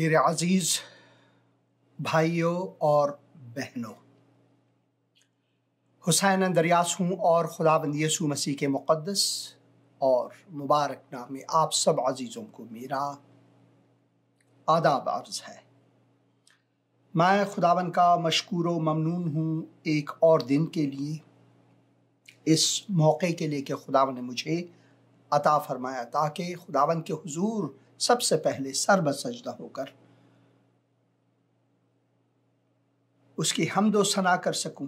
میرے عزیز بھائیوں اور بہنوں، حسین اندریاس ہوں اور خداوند یسوع مسیح کے مقدس اور مبارک نام میں آپ سب عزیزوں کو میرا آداب عرض ہے۔ میں خداوند کا مشکور و ممنون ہوں ایک اور دن کے لیے، اس موقع کے لیے کہ خداوند نے مجھے عطا فرمایا تاکہ خداوند کے حضور سب سے پہلے سر بسجدہ ہو کر اس کی حمد و ثنا کر سکوں،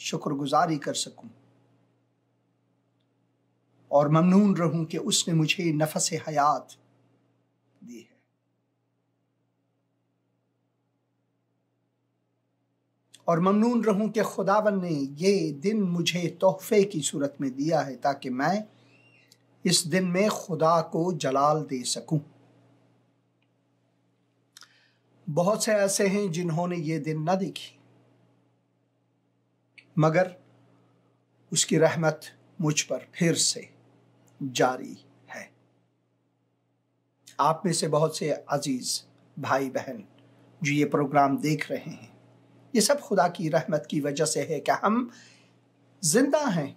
شکر گزاری کر سکوں اور ممنون رہوں کہ اس نے مجھے نفس حیات دی ہے۔ اور ممنون رہوں کہ خداوند نے یہ دن مجھے تحفے کی صورت میں دیا ہے تاکہ میں اس دن میں خدا کو جلال دے سکوں۔ بہت سے ایسے ہیں جنہوں نے یہ دن نہ دیکھی، مگر اس کی رحمت مجھ پر پھر سے جاری ہے۔ آپ میں سے بہت سے عزیز بھائی بہن جو یہ پروگرام دیکھ رہے ہیں، یہ سب خدا کی رحمت کی وجہ سے ہے کہ ہم زندہ ہیں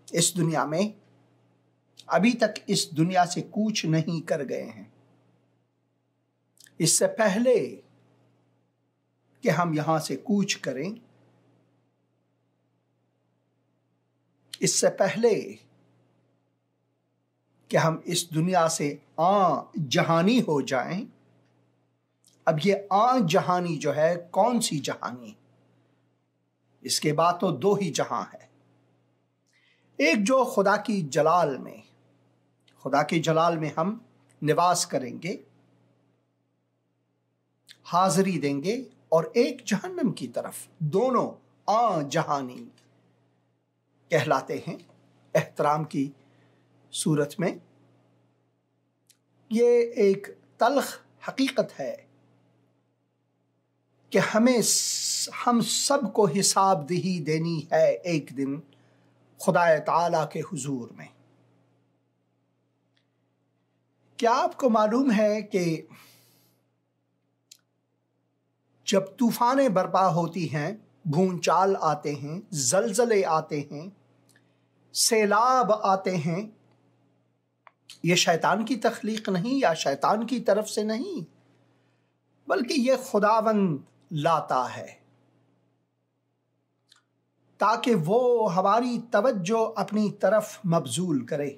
اس دنیا میں، ابھی تک اس دنیا سے کوچ نہیں کر گئے ہیں۔ اس سے پہلے کہ ہم یہاں سے کوچ کریں، اس سے پہلے کہ ہم اس دنیا سے جہانی ہو جائیں، اب یہ جہانی جو ہے کون سی جہانی؟ اس کے بعد تو دو ہی جہاں ہے، ایک جو خدا کی جلال میں، خدا کے جلال میں ہم نواس کریں گے، حاضری دیں گے، اور ایک جہنم کی طرف، دونوں جہانی کہلاتے ہیں احترام کی صورت میں۔ یہ ایک تلخ حقیقت ہے کہ ہم سب کو حساب دہی دینی ہے ایک دن خدا تعالی کے حضور میں۔ کیا آپ کو معلوم ہے کہ جب طوفانیں برپا ہوتی ہیں، بھونچال آتے ہیں، زلزلے آتے ہیں، سیلاب آتے ہیں، یہ شیطان کی تخلیق نہیں یا شیطان کی طرف سے نہیں، بلکہ یہ خداوند لاتا ہے تاکہ وہ ہماری توجہ اپنی طرف مبذول کرے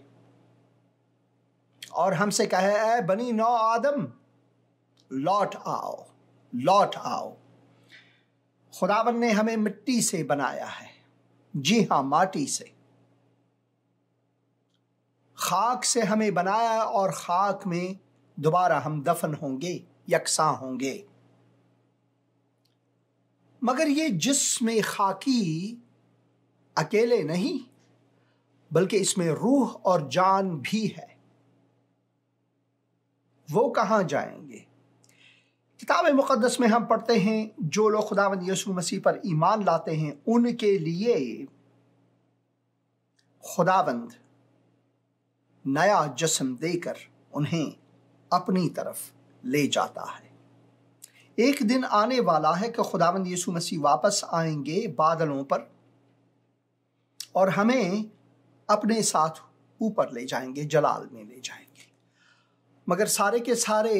اور ہم سے کہے، اے بنی نو آدم، لوٹ آؤ، لوٹ آؤ۔ خداوند نے ہمیں مٹی سے بنایا ہے، جی ہاں، ماٹی سے، خاک سے ہمیں بنایا، اور خاک میں دوبارہ ہم دفن ہوں گے، یکساں ہوں گے۔ مگر یہ جسم خاکی اکیلے نہیں، بلکہ اس میں روح اور جان بھی ہے۔ وہ کہاں جائیں گے؟ کتاب مقدس میں ہم پڑھتے ہیں جو لوگ خداوند یسوع مسیح پر ایمان لاتے ہیں ان کے لیے خداوند نیا جسم دے کر انہیں اپنی طرف لے جاتا ہے۔ ایک دن آنے والا ہے کہ خداوند یسوع مسیح واپس آئیں گے بادلوں پر اور ہمیں اپنے ساتھ اوپر لے جائیں گے، جلال میں لے جائیں گے۔ مگر سارے کے سارے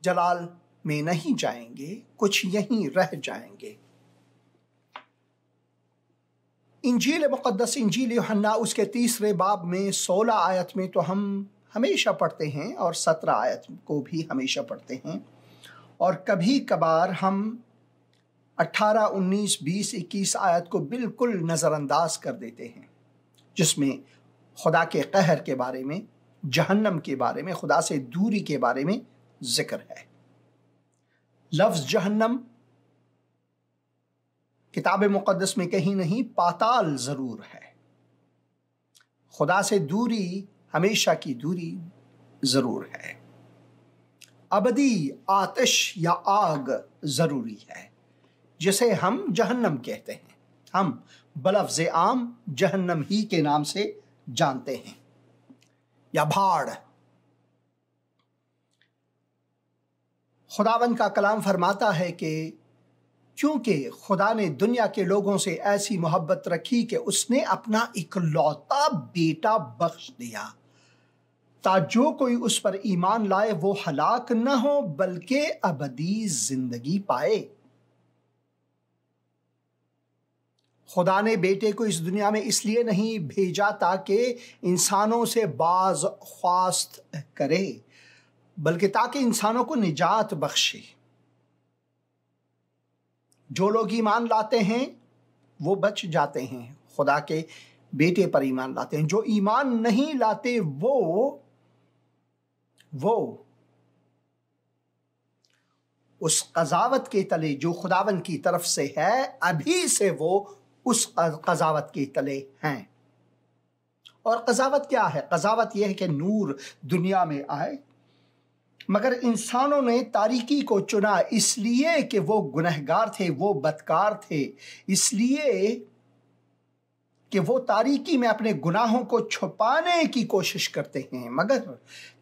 جلال میں نہیں جائیں گے، کچھ یہیں رہ جائیں گے۔ انجیل مقدس، انجیل یوحنا اس کے 3 باب میں 16 آیت میں تو ہم ہمیشہ پڑھتے ہیں، اور 17 آیت کو بھی ہمیشہ پڑھتے ہیں، اور کبھی کبھار ہم 18، 19، 20، 21 آیت کو بالکل نظر انداز کر دیتے ہیں، جس میں خدا کے قہر کے بارے میں، جہنم کے بارے میں، خدا سے دوری کے بارے میں ذکر ہے۔ لفظ جہنم کتاب مقدس میں کہیں نہیں، پاتال ضرور ہے۔ خدا سے دوری، ہمیشہ کی دوری ضرور ہے۔ ابدی آتش یا آگ ضروری ہے، جسے ہم جہنم کہتے ہیں، ہم بلفظ عام جہنم ہی کے نام سے جانتے ہیں، یا بھاڑ۔ خداوند کا کلام فرماتا ہے کہ کیونکہ خدا نے دنیا کے لوگوں سے ایسی محبت رکھی کہ اس نے اپنا اکلوتا بیٹا بخش دیا، تاکہ جو کوئی اس پر ایمان لائے وہ ہلاک نہ ہو بلکہ ابدی زندگی پائے۔ خدا نے بیٹے کو اس دنیا میں اس لیے نہیں بھیجا تاکہ انسانوں سے باز خواست کرے، بلکہ تاکہ انسانوں کو نجات بخشے۔ جو لوگ ایمان لاتے ہیں وہ بچ جاتے ہیں، خدا کے بیٹے پر ایمان لاتے ہیں۔ جو ایمان نہیں لاتے وہ اس قضاوت کے تلے جو خداوند کی طرف سے ہے، ابھی سے وہ اس قضاوت کے تلے ہیں۔ اور قضاوت کیا ہے؟ قضاوت یہ ہے کہ نور دنیا میں آئے، مگر انسانوں نے تاریکی کو چنا، اس لیے کہ وہ گنہگار تھے، وہ بدکار تھے، اس لیے کہ وہ تاریکی میں اپنے گناہوں کو چھپانے کی کوشش کرتے ہیں۔ مگر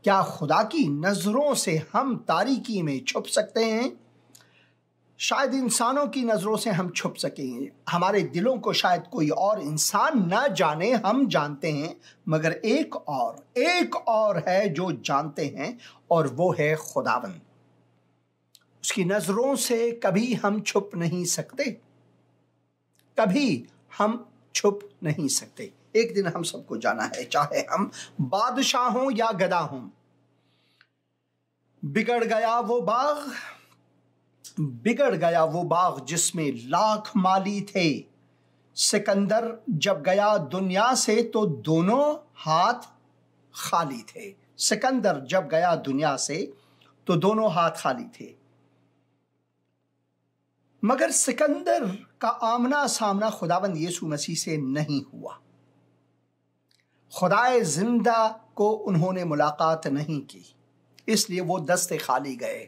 کیا خدا کی نظروں سے ہم تاریکی میں چھپ سکتے ہیں؟ شاید انسانوں کی نظروں سے ہم چھپ سکیں، ہمارے دلوں کو شاید کوئی اور انسان نہ جانے، ہم جانتے ہیں، مگر ایک اور ہے جو جانتے ہیں، اور وہ ہے خداوند۔ اس کی نظروں سے کبھی ہم چھپ نہیں سکتے، کبھی ہم چھپ نہیں سکتے۔ ایک دن ہم سب کو جانا ہے، چاہے ہم بادشاہ ہوں یا گدھا ہوں۔ بگڑ گیا وہ باغ جس میں لاکھ مالی تھے۔ سکندر جب گیا دنیا سے تو دونوں ہاتھ خالی تھے۔ سکندر جب گیا دنیا سے تو دونوں ہاتھ خالی تھے، مگر سکندر کا آمنا سامنا خداوند یسوع مسیح سے نہیں ہوا۔ خدائے زندہ کو انہوں نے ملاقات نہیں کی، اس لیے وہ دستے خالی گئے۔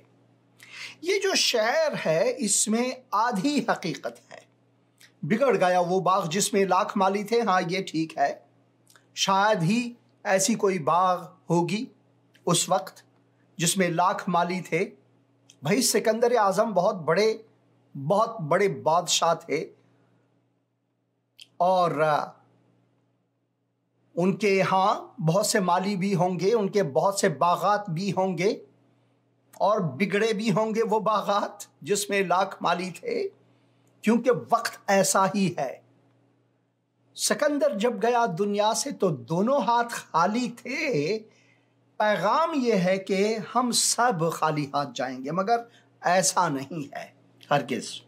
یہ جو شعر ہے اس میں آدھی حقیقت ہے۔ بگڑ گیا وہ باغ جس میں لاکھ مالی تھے، ہاں یہ ٹھیک ہے، شاید ہی ایسی کوئی باغ ہوگی اس وقت جس میں لاکھ مالی تھے۔ بھائی سکندر اعظم بہت بڑے بادشاہ تھے، اور ان کے ہاں بہت سے مالی بھی ہوں گے، ان کے بہت سے باغات بھی ہوں گے، اور بگڑے بھی ہوں گے وہ باغات جس میں لاکھ مالی تھے، کیونکہ وقت ایسا ہی ہے۔ سکندر جب گیا دنیا سے تو دونوں ہاتھ خالی تھے۔ پیغام یہ ہے کہ ہم سب خالی ہاتھ جائیں گے، مگر ایسا نہیں ہے ہرگز۔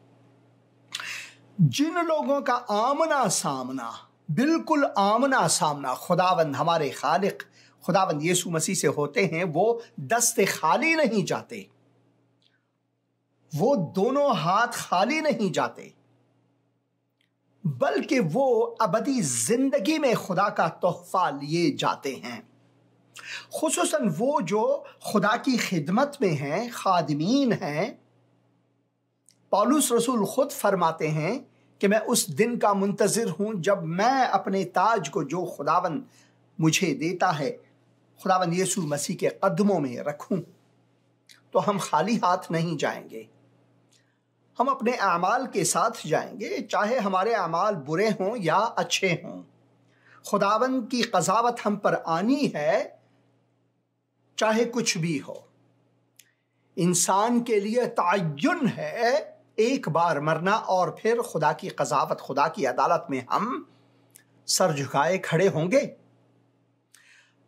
جن لوگوں کا آمنا سامنا، بالکل آمنا سامنا خداوند ہمارے خالق خداوند یسوع مسیح سے ہوتے ہیں، وہ دستے خالی نہیں جاتے، وہ دونوں ہاتھ خالی نہیں جاتے، بلکہ وہ ابدی زندگی میں خدا کا تحفہ لیے جاتے ہیں۔ خصوصاً وہ جو خدا کی خدمت میں ہیں، خادمین ہیں۔ پولس رسول خود فرماتے ہیں کہ میں اس دن کا منتظر ہوں جب میں اپنے تاج کو جو خداوند مجھے دیتا ہے، خداوند یسوع مسیح کے قدموں میں رکھوں۔ تو ہم خالی ہاتھ نہیں جائیں گے، ہم اپنے اعمال کے ساتھ جائیں گے، چاہے ہمارے اعمال برے ہوں یا اچھے ہوں۔ خداوند کی قضاوت ہم پر آنی ہے، چاہے کچھ بھی ہو۔ انسان کے لیے تعین ہے ایک بار مرنا، اور پھر خدا کی قضاوت، خدا کی عدالت میں ہم سر جھکائے کھڑے ہوں گے۔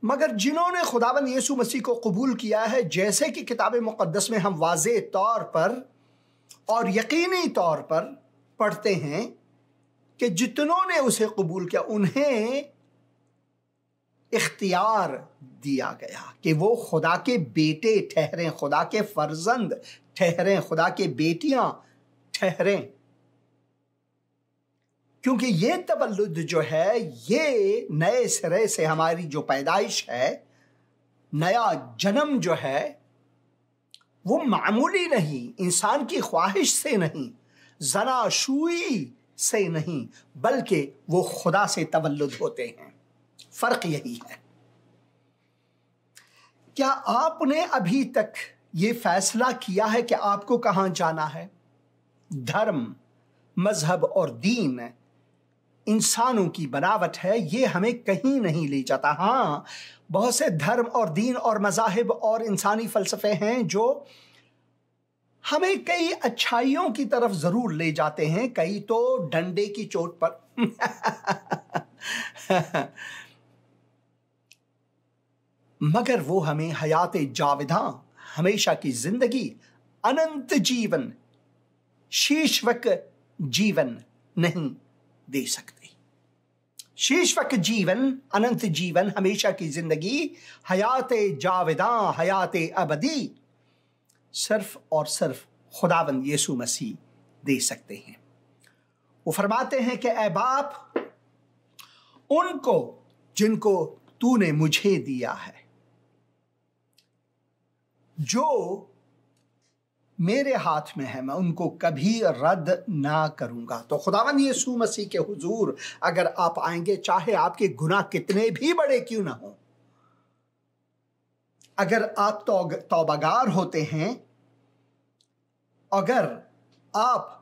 مگر جنہوں نے خداوند یسوع مسیح کو قبول کیا ہے، جیسے کہ کتاب مقدس میں ہم واضح طور پر اور یقینی طور پر پڑھتے ہیں کہ جتنوں نے اسے قبول کیا انہیں اختیار دیا گیا کہ وہ خدا کے بیٹے ٹھہریں، خدا کے فرزند ٹھہریں، خدا کے بیٹیاں ٹھہریں۔ کیونکہ یہ تولد جو ہے، یہ نئے سرے سے ہماری جو پیدائش ہے، نیا جنم جو ہے، وہ معمولی نہیں، انسان کی خواہش سے نہیں، زناشویی سے نہیں، بلکہ وہ خدا سے تولد ہوتے ہیں۔ فرق یہی ہے۔ کیا آپ نے ابھی تک یہ فیصلہ کیا ہے کہ آپ کو کہاں جانا ہے۔ دھرم، مذہب اور دین انسانوں کی بناوٹ ہے، یہ ہمیں کہیں نہیں لے جاتا۔ ہاں، بہت سے دھرم اور دین اور مذاہب اور انسانی فلسفے ہیں جو ہمیں کئی اچھائیوں کی طرف ضرور لے جاتے ہیں، کئی تو ڈنڈے کی چوٹ پر مگر وہ ہمیں حیات جاوداں، ہمیشہ کی زندگی، اننت جیون، شیشوک جیون نہیں دے سکتے۔ شیشوک جیون، اننت جیون، ہمیشہ کی زندگی، حیات جاوداں، حیات ابدی صرف اور صرف خداوند یسوع مسیح دے سکتے ہیں۔ وہ فرماتے ہیں کہ اے باپ، ان کو جن کو تو نے مجھے دیا ہے، جو میرے ہاتھ میں ہے، میں ان کو کبھی رد نہ کروں گا۔ تو خداوند یسوع مسیح کے حضور اگر آپ آئیں گے، چاہے آپ کے گناہ کتنے بھی بڑے کیوں نہ ہوں، اگر آپ توبہ گار ہوتے ہیں، اگر آپ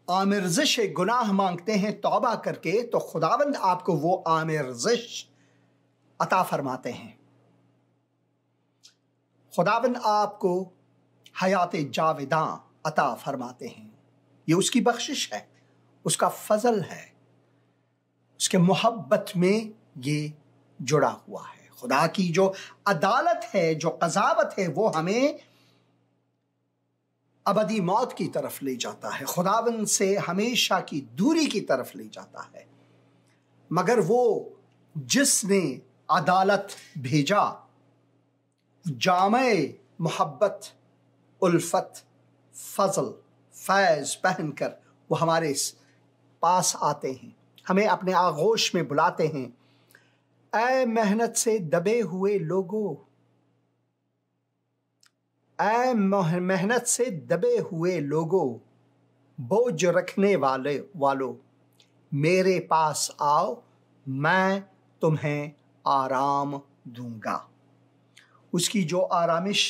آمرزش گناہ مانگتے ہیں توبہ کر کے، تو خداوند آپ کو وہ آمرزش عطا فرماتے ہیں۔ خداوند آپ کو حیات جاوداں عطا فرماتے ہیں۔ یہ اس کی بخشش ہے، اس کا فضل ہے، اس کے محبت میں یہ جڑا ہوا ہے۔ خدا کی جو عدالت ہے، جو قضاوت ہے، وہ ہمیں ابدی موت کی طرف لے جاتا ہے، خداوند سے ہمیشہ کی دوری کی طرف لے جاتا ہے۔ مگر وہ جس نے عدالت بھیجا، جامع محبت، الفت، فضل، فیض پہن کر وہ ہمارے پاس آتے ہیں، ہمیں اپنے آغوش میں بلاتے ہیں۔ اے محنت سے دبے ہوئے لوگوں، اے محنت سے دبے ہوئے لوگوں، بوجھ رکھنے والو، میرے پاس آؤ، میں تمہیں آرام دوں گا۔ اس کی جو آرامش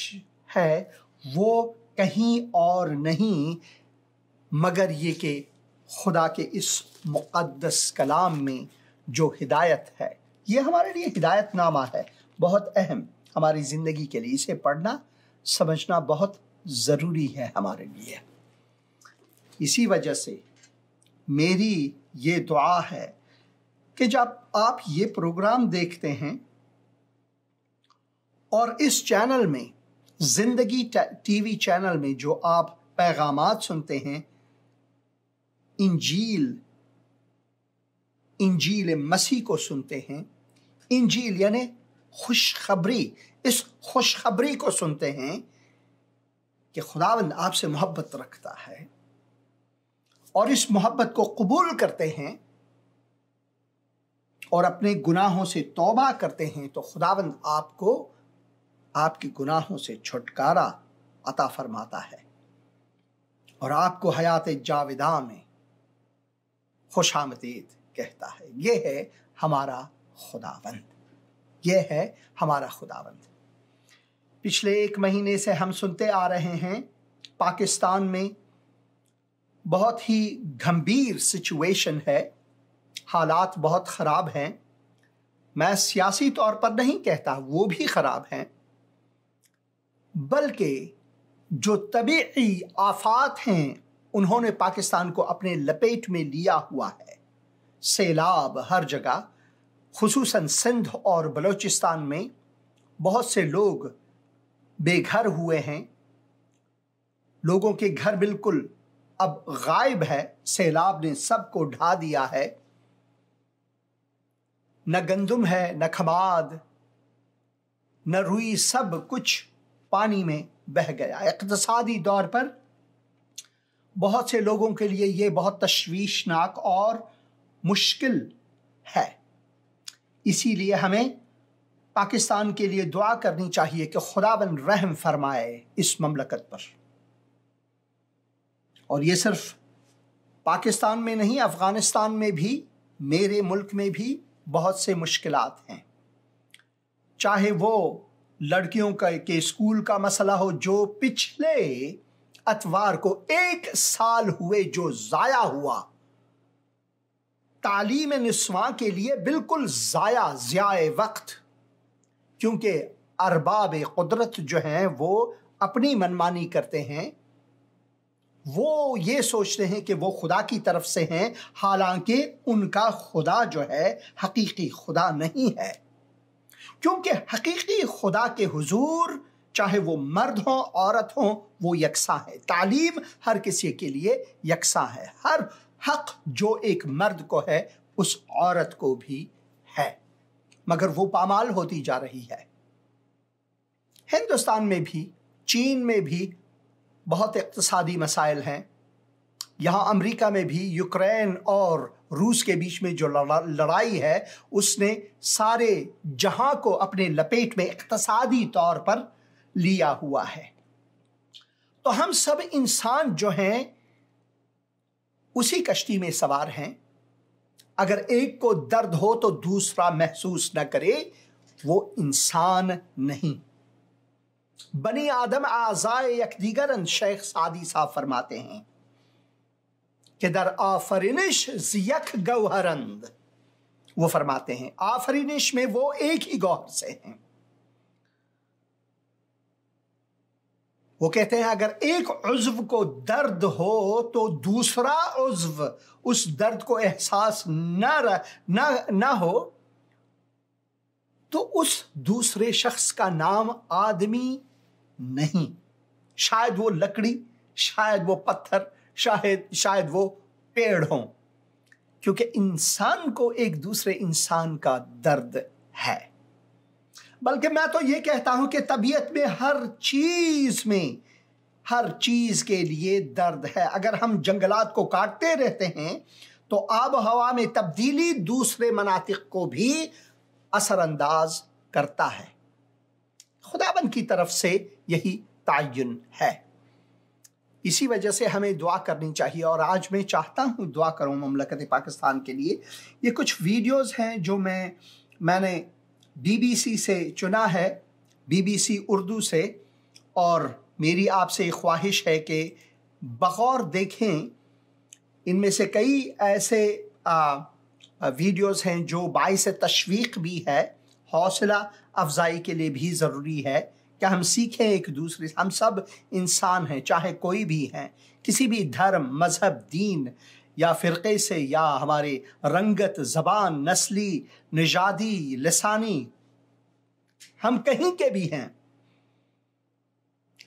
ہے وہ کہیں اور نہیں مگر یہ کہ خدا کے اس مقدس کلام میں جو ہدایت ہے، یہ ہمارے لیے ہدایت نامہ ہے، بہت اہم ہماری زندگی کے لیے۔ اسے پڑھنا، سمجھنا بہت ضروری ہے ہمارے لیے۔ اسی وجہ سے میری یہ دعا ہے کہ جب آپ یہ پروگرام دیکھتے ہیں اور اس چینل میں، زندگی ٹی وی چینل میں، جو آپ پیغامات سنتے ہیں، انجیل مسیح کو سنتے ہیں، انجیل یعنی خوشخبری، اس خوشخبری کو سنتے ہیں کہ خداوند آپ سے محبت رکھتا ہے اور اس محبت کو قبول کرتے ہیں اور اپنے گناہوں سے توبہ کرتے ہیں، تو خداوند آپ کو آپ کے گناہوں سے چھٹکارا عطا فرماتا ہے اور آپ کو حیات جاوداں میں خوش آمدید کہتا ہے۔ یہ ہے ہمارا خداوند، یہ ہے ہمارا خداوند۔ پچھلے 1 مہینے سے ہم سنتے آ رہے ہیں پاکستان میں بہت ہی گھمبیر سچویشن ہے، حالات بہت خراب ہیں۔ میں سیاسی طور پر نہیں کہتا وہ بھی خراب ہیں، بلکہ جو طبعی آفات ہیں انہوں نے پاکستان کو اپنے لپیٹ میں لیا ہوا ہے۔ سیلاب ہر جگہ، خصوصاً سندھ اور بلوچستان میں بہت سے لوگ بے گھر ہوئے ہیں، لوگوں کے گھر بالکل اب غائب ہے، سیلاب نے سب کو ڈھا دیا ہے، نہ گندم ہے، نہ کھماد، نہ روئی، سب کچھ پانی میں بہہ گیا۔ اقتصادی طور پر بہت سے لوگوں کے لیے یہ بہت تشویشناک اور مشکل ہے۔ اسی لیے ہمیں پاکستان کے لیے دعا کرنی چاہیے کہ خداوند رحم فرمائے اس مملکت پر۔ اور یہ صرف پاکستان میں نہیں، افغانستان میں بھی، میرے ملک میں بھی بہت سے مشکلات ہیں، چاہے وہ लड़कियों के स्कूल का मसला हो, जो पिछले अतवार को 1 साल हुए जो जाया हुआ, तालीम निस्वां के लिए बिल्कुल ज़ाये वक्त, क्योंकि अरबाब कुदरत जो हैं वो अपनी मनमानी करते हैं, वो ये सोचते हैं कि वो खुदा की तरफ से हैं, हालांकि उनका खुदा जो है हकीकी खुदा नहीं है, क्योंकि हकीकी खुदा के हुजूर चाहे वो मर्द हो औरत हो वो यकसा है। तालीम हर किसी के लिए यकसा है, हर हक जो एक मर्द को है उस औरत को भी है, मगर वो पामाल होती जा रही है। हिंदुस्तान में भी, चीन में भी बहुत इक़्तिसादी मसाइल हैं। यहाँ अमेरिका में भी यूक्रेन और रूस के बीच में जो लड़ाई है उसने सारे जहां को अपने लपेट में इक़्तिसादी तौर पर लिया हुआ है। तो हम सब इंसान जो हैं उसी कश्ती में सवार हैं। अगर एक को दर्द हो तो दूसरा महसूस न करे, वो इंसान नहीं। बनी आदम आज़ाए यकदीगरन, शेख सादी साहब फरमाते हैं कि दर आफरिनिश जियक गौहरंद, वो फरमाते हैं आफरिनिश में वो एक ही गौहर से हैं। वो कहते हैं अगर एक उज़्व को दर्द हो तो दूसरा उज़्व उस दर्द को एहसास ना हो तो उस दूसरे शख्स का नाम आदमी नहीं। शायद वो लकड़ी, शायद वो पत्थर, शायद वो पेड़ हों, क्योंकि इंसान को एक दूसरे इंसान का दर्द है। बल्कि मैं तो ये कहता हूं कि तबीयत में हर चीज के लिए दर्द है। अगर हम जंगलात को काटते रहते हैं तो आब हवा में तब्दीली दूसरे मनातिक को भी असरअंदाज करता है। खुदाबंद की तरफ से यही तायुन है। इसी वजह से हमें दुआ करनी चाहिए, और आज मैं चाहता हूं दुआ करूं ममलकत पाकिस्तान के लिए। ये कुछ वीडियोस हैं जो मैंने BBC से चुना है, BBC उर्दू से, और मेरी आपसे ख्वाहिश है कि बगौर देखें। इनमें से कई ऐसे वीडियोस हैं जो बाइस तशवीक भी है, हौसला अफजाई के लिए भी ज़रूरी है कि हम सीखें एक दूसरे से। हम सब इंसान हैं, चाहे कोई भी हैं, किसी भी धर्म, मज़हब, दीन या फ़िरक़े से, या हमारे रंगत, ज़बान, नस्ली, निजादी, लिसानी, हम कहीं के भी हैं।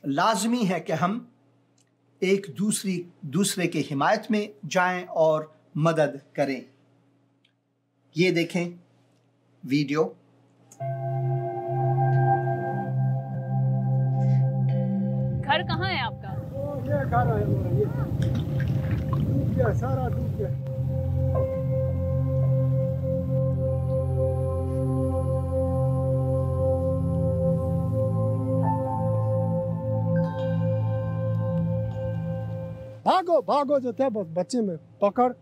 लाजमी है कि हम एक दूसरे के हिमायत में जाएं और मदद करें। ये देखें वीडियो। घर कहाँ है आपका? ये घर है, ये डूब गया, सारा डूब गया। भागो भागो जो थे, बस बच्चे में पकड़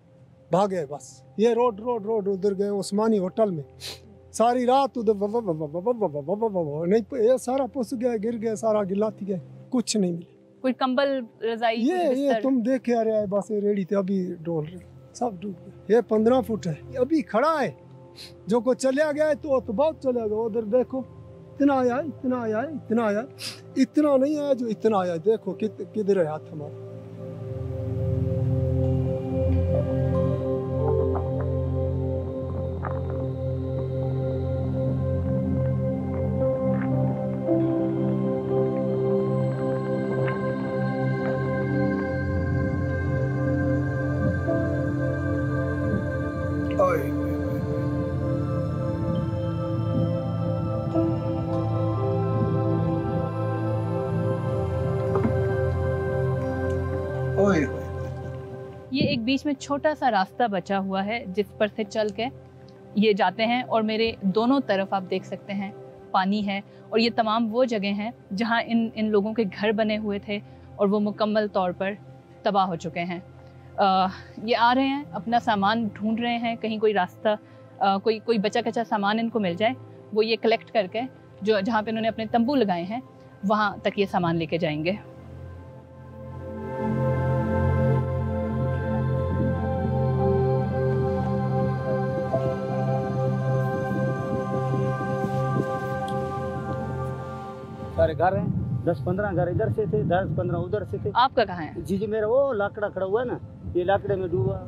भागे। बस ये रोड उधर गए उस्मानी होटल में, सारी रात उधर नहीं, ये सारा पुस गया, गिर गया, सारा गिला थी गया, कुछ नहीं मिले। कोई कंबल, रजाई, ये तुम देखे आ रहे हैं, बस ये रेडी थे, अभी डोल रहे, सब डूब गए। ये 15 फुट है, अभी खड़ा है। जो को चला गया है तो बहुत चला गया। उधर देखो, इतना आया, इतना आया, इतना आया, इतना नहीं आया जो इतना आया। देखो किधर है हाथ हमारा। ये एक बीच में छोटा सा रास्ता बचा हुआ है जिस पर से चल के ये जाते हैं, और मेरे दोनों तरफ आप देख सकते हैं पानी है। और ये तमाम वो जगह हैं जहाँ इन लोगों के घर बने हुए थे और वो मुकम्मल तौर पर तबाह हो चुके हैं। ये आ रहे हैं, अपना सामान ढूंढ रहे हैं, कहीं कोई रास्ता, कोई बचा कचा सामान इनको मिल जाए, वो ये कलेक्ट करके जो जहाँ पे उन्होंने अपने तंबू लगाए हैं वहाँ तक ये सामान लेके जाएंगे। सारे घर हैं, 10-15 घर इधर से थे, 10-15 उधर से थे। आपका कहाँ है? जी जी, मेरा वो लाकड़ा खड़ा हुआ है ना, ये लाकड़े में डूबा।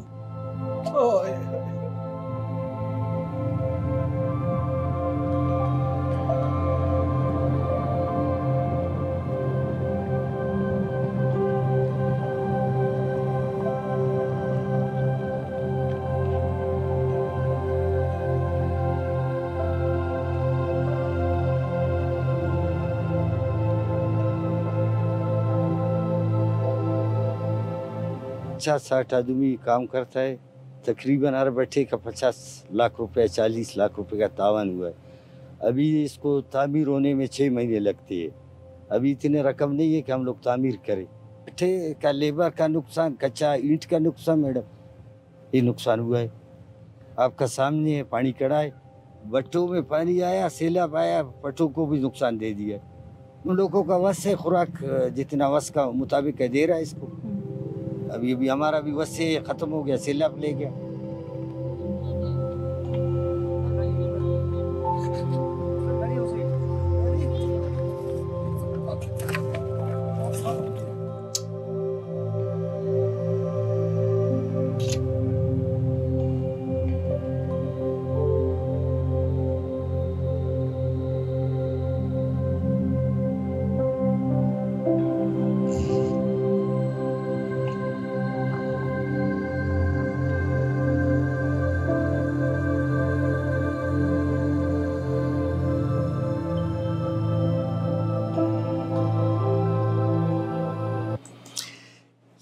अच्छा 60 आदमी काम करता है, तकरीबन हर बैठे का 50 लाख रुपए 40 लाख रुपए का तावान हुआ है। अभी इसको तामीर होने में 6 महीने लगते हैं। अभी इतने रकम नहीं है कि हम लोग तामीर करें। बैठे का लेबर का नुकसान, कच्चा ईंट का नुकसान, मैडम ये नुकसान हुआ है। आपका सामने है, पानी कड़ा है, बट्टों में पानी आया, सैलाब आया, पट्टों को भी नुकसान दे दिया। उन लोगों का वस है, खुराक जितना वस का मुताबिक दे रहा है इसको। अभी हमारा भी वस से ख़त्म हो गया, सैलाब ले गया।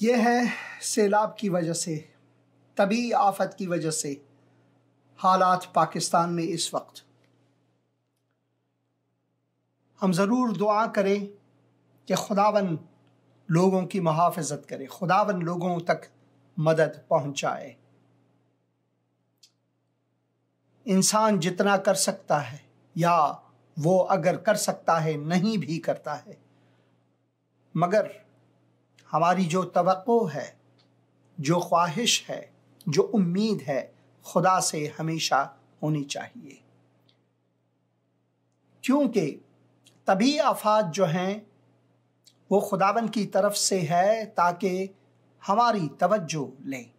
ये है सैलाब की वजह से, तबी आफत की वजह से हालात पाकिस्तान में इस वक्त। हम ज़रूर दुआ करें कि खुदावन लोगों की मुहाफ़िज़त करे, खुदावन लोगों तक मदद पहुँचाए। इंसान जितना कर सकता है, या वो अगर कर सकता है नहीं भी करता है, मगर हमारी जो तवक्को है, जो ख्वाहिश है, जो उम्मीद है, खुदा से हमेशा होनी चाहिए। क्योंकि तभी आफात जो हैं वो खुदावन की तरफ से है, ताकि हमारी तवज्जो लें।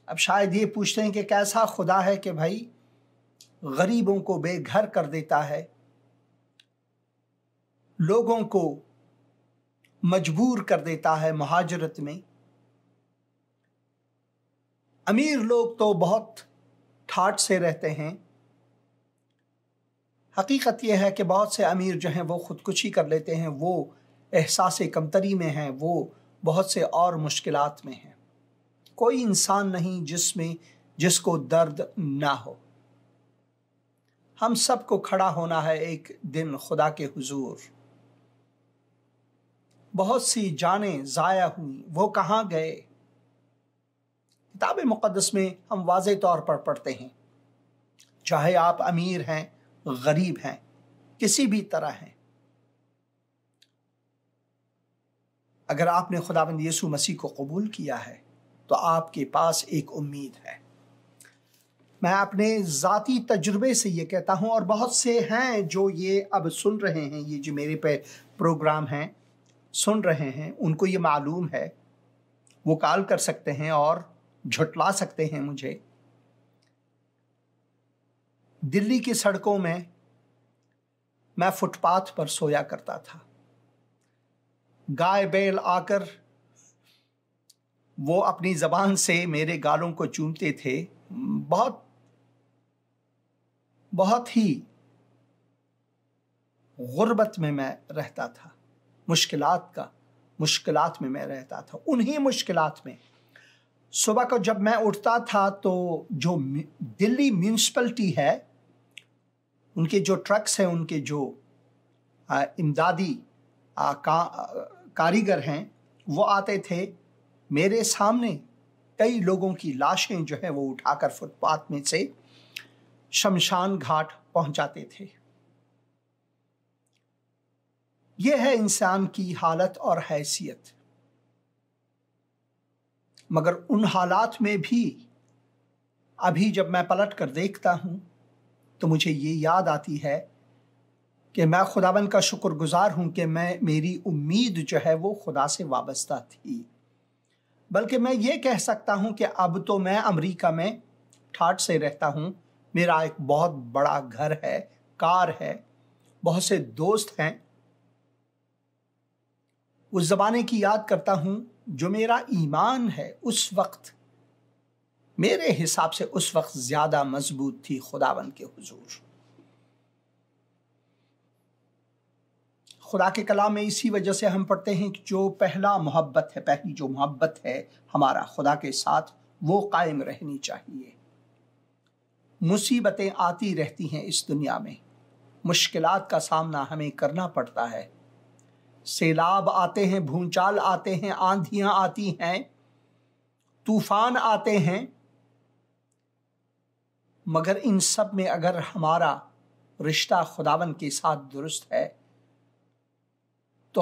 अब शायद ये पूछते हैं कि कैसा खुदा है कि भाई गरीबों को बेघर कर देता है, लोगों को मजबूर कर देता है मुहाजरत में। अमीर लोग तो बहुत ठाठ से रहते हैं। हकीकत यह है कि बहुत से अमीर जो हैं वो खुदकुशी कर लेते हैं, वो एहसास कमतरी में हैं, वो बहुत से और मुश्किलात में हैं। कोई इंसान नहीं जिसको दर्द ना हो। हम सबको खड़ा होना है एक दिन खुदा के हुजूर। बहुत सी जानें ज़ाया हुई, वो कहाँ गए? किताब मुक़द्दस में हम वाज़े तौर पर पढ़ते हैं, चाहे आप अमीर हैं, गरीब हैं, किसी भी तरह हैं, अगर आपने खुदावंद यीशु मसीह को कबूल किया है तो आपके पास एक उम्मीद है। मैं अपने ज़ाती तजुर्बे से ये कहता हूँ, और बहुत से हैं जो ये अब सुन रहे हैं, ये जो मेरे पे प्रोग्राम हैं सुन रहे हैं, उनको ये मालूम है, वो कॉल कर सकते हैं और झुटला सकते हैं मुझे। दिल्ली की सड़कों में मैं फुटपाथ पर सोया करता था। गाय बैल आकर वो अपनी ज़बान से मेरे गालों को चूमते थे। बहुत ही गुर्बत में मैं रहता था, मुश्किलात में मैं रहता था। उन्हीं मुश्किलात में सुबह को जब मैं उठता था तो जो दिल्ली म्यूनिसिपैलिटी है, उनके जो ट्रक्स हैं, उनके जो इमदादी कारीगर हैं, वो आते थे मेरे सामने। कई लोगों की लाशें जो है वो उठाकर फुटपाथ में से शमशान घाट पहुंचाते थे। ये है इंसान की हालत और हैसियत। मगर उन हालात में भी अभी जब मैं पलट कर देखता हूँ तो मुझे ये याद आती है कि मैं खुदावंद का शुक्रगुजार हूँ कि मेरी उम्मीद जो है वो खुदा से वाबस्ता थी। बल्कि मैं ये कह सकता हूँ कि अब तो मैं अमेरिका में ठाठ से रहता हूँ, मेरा एक बहुत बड़ा घर है, कार है, बहुत से दोस्त हैं। उस ज़माने की याद करता हूँ जो मेरा ईमान है उस वक्त मेरे हिसाब से उस वक्त ज़्यादा मजबूत थी खुदावंद के हुजूर। खुदा के कलाम में इसी वजह से हम पढ़ते हैं कि जो पहली जो मोहब्बत है हमारा खुदा के साथ, वो कायम रहनी चाहिए। मुसीबतें आती रहती हैं इस दुनिया में, मुश्किलात का सामना हमें करना पड़ता है, सैलाब आते हैं, भूचाल आते हैं, आंधियां आती हैं, तूफान आते हैं। मगर इन सब में अगर हमारा रिश्ता खुदावन के साथ दुरुस्त है तो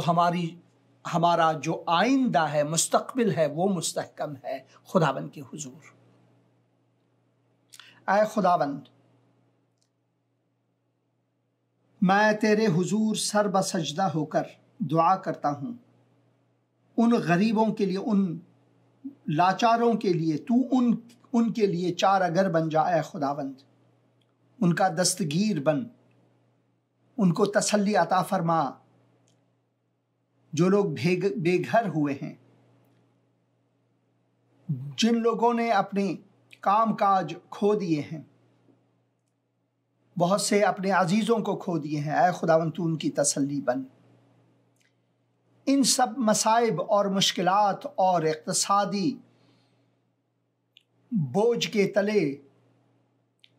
हमारा जो आइंदा है, मुस्तकबिल है, वो मुस्तहकम है खुदावन के हुजूर। ऐ खुदावन, मैं तेरे हुजूर सर बसजदा होकर दुआ करता हूँ उन गरीबों के लिए, उन लाचारों के लिए, तू उनके लिए चारागर बन जाए खुदावंद, उनका दस्तगीर बन, उनको तसल्ली अता फरमा। जो लोग बेघर हुए हैं, जिन लोगों ने अपने काम काज खो दिए हैं, बहुत से अपने अजीज़ों को खो दिए हैं, ऐ खुदावंद तू उनकी तसल्ली बन। इन सब मसाइब और मुश्किलात और इक़्तिसादी बोझ के तले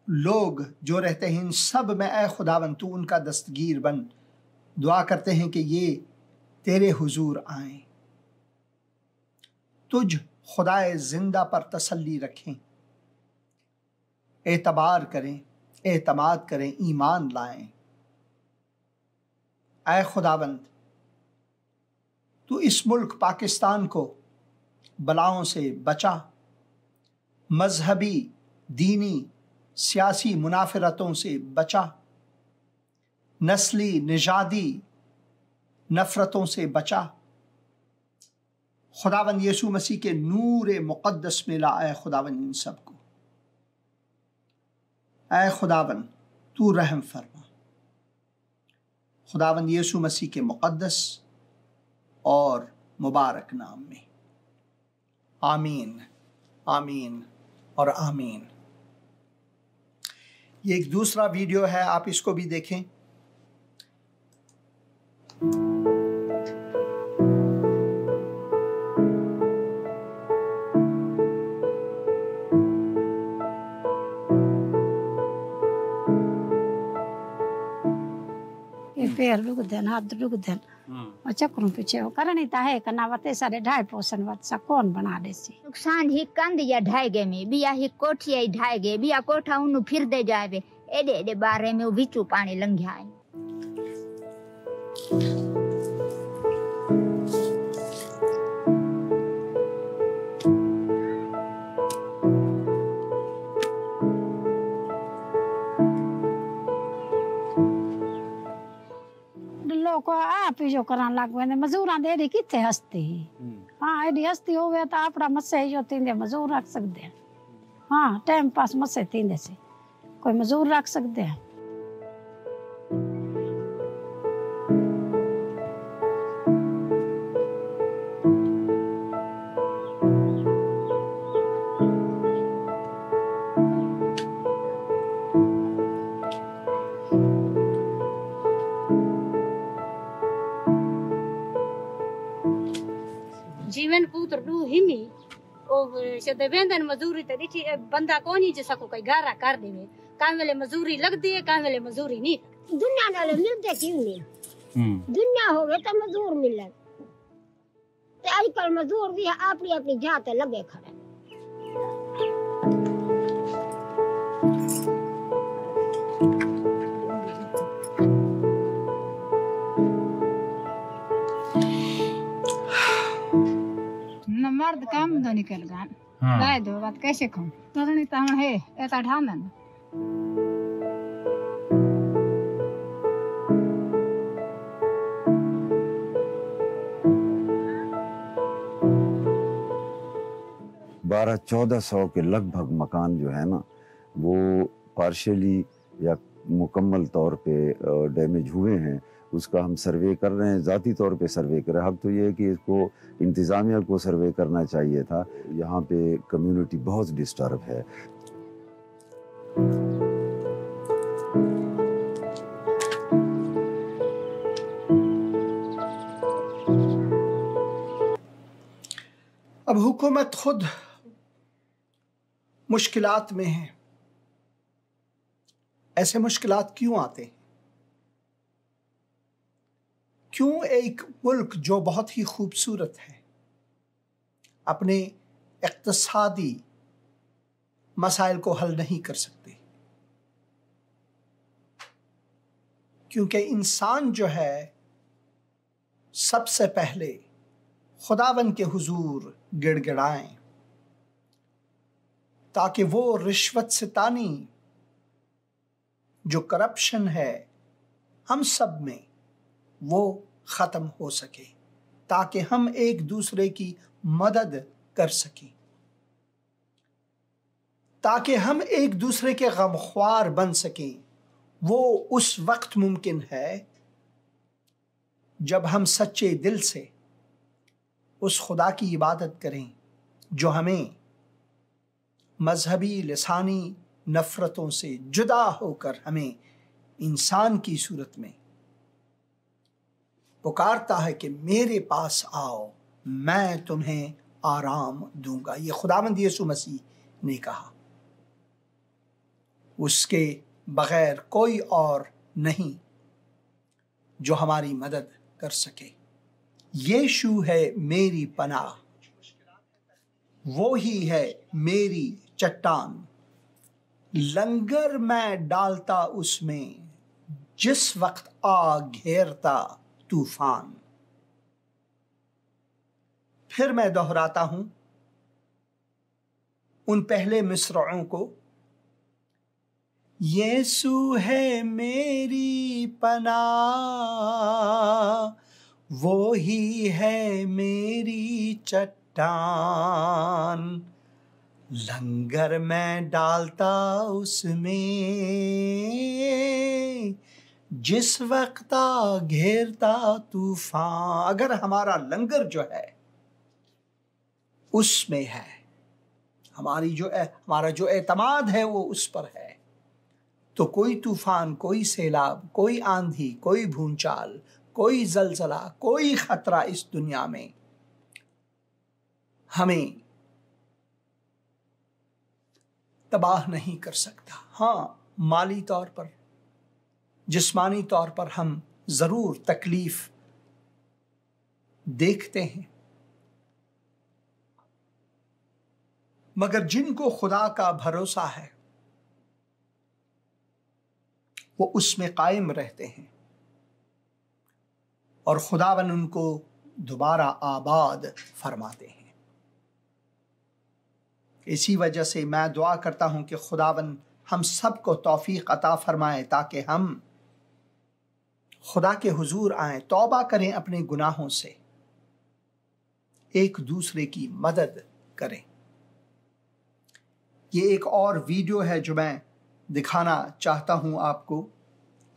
लोग जो रहते हैं, इन सब में ऐ खुदावंद तू उनका दस्तगीर बन। दुआ करते हैं कि ये तेरे हुजूर आएं, तुझ खुदाए जिंदा पर तसल्ली रखें, एतबार करें, एतमाद करें, ईमान लाएं। ऐ खुदावंद तू इस मुल्क पाकिस्तान को बलाओं से बचा, मजहबी, दीनी, सियासी मुनाफिरतों से बचा, नस्ली निजादी नफरतों से बचा। खुदावंद यीशु मसीह के नूर मुक़द्दस में ला ऐ खुदावंद इन सब को। ऐ खुदावंद तू रहम फरमा, खुदावंद यीशु मसीह के मुक़द्दस और मुबारक नाम में, आमीन, आमीन और आमीन। ये एक दूसरा वीडियो है, आप इसको भी देखें। पैर रुक देन, हाथ रुक देन, और चक्रों पीछे हो करनी ताहे कनावते सारे ढाई पोषण वत सा कौन बना दे सी। नुकसान ही कंद या ढाई गे में बिया ही कोठिया ही ढाई गे बिया कोठा उनु फिर दे जावे एडे एडे बारे में विचू पानी लंघ्या है। को आप ही जो करान लाग वे मजूरां दे दी किथे हस्ती। हाँ एडी हस्ती होवे तो आपड़ा मसे जो तींदे मजूर रख सकते हैं। हाँ टाइम पास मसे तींदे से कोई मजूर रख सकते हैं। जीवन पुत्र दू हिनी ओ सदे वेंदन मजूरी ते दिठी बंदा कोनी जे सको कोई गारा कर देवे का वेले मजूरी लगदी है का वेले मजूरी नहीं। दुनिया नाले मिलते क्यों नहीं दुनिया होवे तो मजदूर मिले ते आजकल मजदूर भी अपनी अपनी जात लगे खड़े। कर गान गाय दो बात कैसे खाऊं तरणी ताण है एता ढामन बारह 1400 के लगभग मकान जो है ना वो पार्शियली या मुकम्मल तौर पे डैमेज हुए हैं। उसका हम सर्वे कर रहे हैं, ज़ाती तौर पे सर्वे कर रहे हैं। अब तो ये है कि इसको इंतज़ामिया को सर्वे करना चाहिए था। यहाँ पे कम्युनिटी बहुत डिस्टर्ब है। अब हुकूमत खुद मुश्किलात में है। ऐसे मुश्किलात क्यों आते हैं? क्यों एक मुल्क जो बहुत ही खूबसूरत है अपने इक़्तिसादी मसाइल को हल नहीं कर सकते? क्योंकि इंसान जो है सबसे पहले खुदावन के हुजूर गिड़गिड़ाएं ताकि वो रिश्वत सितानी जो करप्शन है हम सब में वो ख़त्म हो सके, ताकि हम एक दूसरे की मदद कर सकें, ताकि हम एक दूसरे के गमख्वार बन सकें। वो उस वक्त मुमकिन है जब हम सच्चे दिल से उस खुदा की इबादत करें जो हमें मजहबी लिसानी नफ़रतों से जुदा होकर हमें इंसान की सूरत में पुकारता है कि मेरे पास आओ, मैं तुम्हें आराम दूंगा। ये खुदावंद यीशु मसीह ने कहा। उसके बगैर कोई और नहीं जो हमारी मदद कर सके। यीशु है मेरी पनाह, वो ही है मेरी चट्टान। लंगर मैं डालता उसमें जिस वक्त आ घेरता तूफान। फिर मैं दोहराता हूं उन पहले मिसरों को। यीशु है मेरी पनाह, वो ही है मेरी चट्टान। लंगर मैं डालता उसमें जिस वक्त घेरता तूफान। अगर हमारा लंगर जो है उसमें है, हमारा जो एतमाद है वो उस पर है, तो कोई तूफान, कोई सैलाब, कोई आंधी, कोई भूचाल, कोई जलजला, कोई खतरा इस दुनिया में हमें तबाह नहीं कर सकता। हाँ, माली तौर पर, जिस्मानी तौर पर हम जरूर तकलीफ देखते हैं, मगर जिनको खुदा का भरोसा है वो उसमें कायम रहते हैं और खुदावन उनको दोबारा आबाद फरमाते हैं। इसी वजह से मैं दुआ करता हूं कि खुदावन हम सब को तौफीक अता फरमाए ताकि हम खुदा के हुजूर आएं, तौबा करें अपने गुनाहों से, एक दूसरे की मदद करें। ये एक और वीडियो है जो मैं दिखाना चाहता हूं आपको।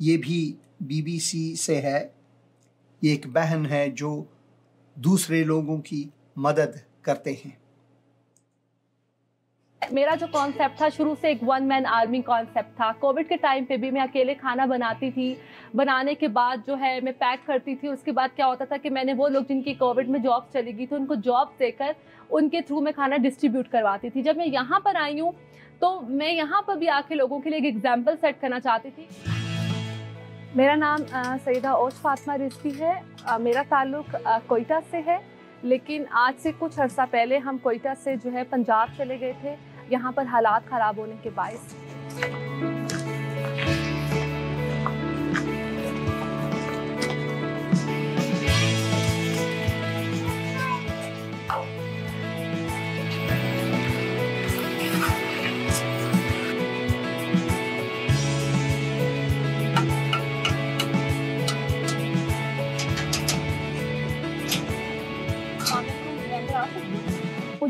ये भी BBC से है। ये एक बहन है जो दूसरे लोगों की मदद करते हैं। मेरा जो कॉन्सेप्ट था शुरू से एक वन मैन आर्मी कॉन्सेप्ट था। कोविड के टाइम पे भी मैं अकेले खाना बनाती थी। बनाने के बाद जो है मैं पैक करती थी। उसके बाद क्या होता था कि मैंने वो लोग जिनकी कोविड में जॉब चली गई तो उनको जॉब देकर उनके थ्रू मैं खाना डिस्ट्रीब्यूट करवाती थी। जब मैं यहाँ पर आई हूँ तो मैं यहाँ पर भी आके लोगों के लिए एक एग्जाम्पल सेट करना चाहती थी। मेरा नाम सईदा ओश फातिमा रिजवी है। मेरा ताल्लुक कोयटा से है, लेकिन आज से कुछ अर्सा पहले हम कोयटा से जो है पंजाब चले गए थे, यहाँ पर हालात ख़राब होने के बायस।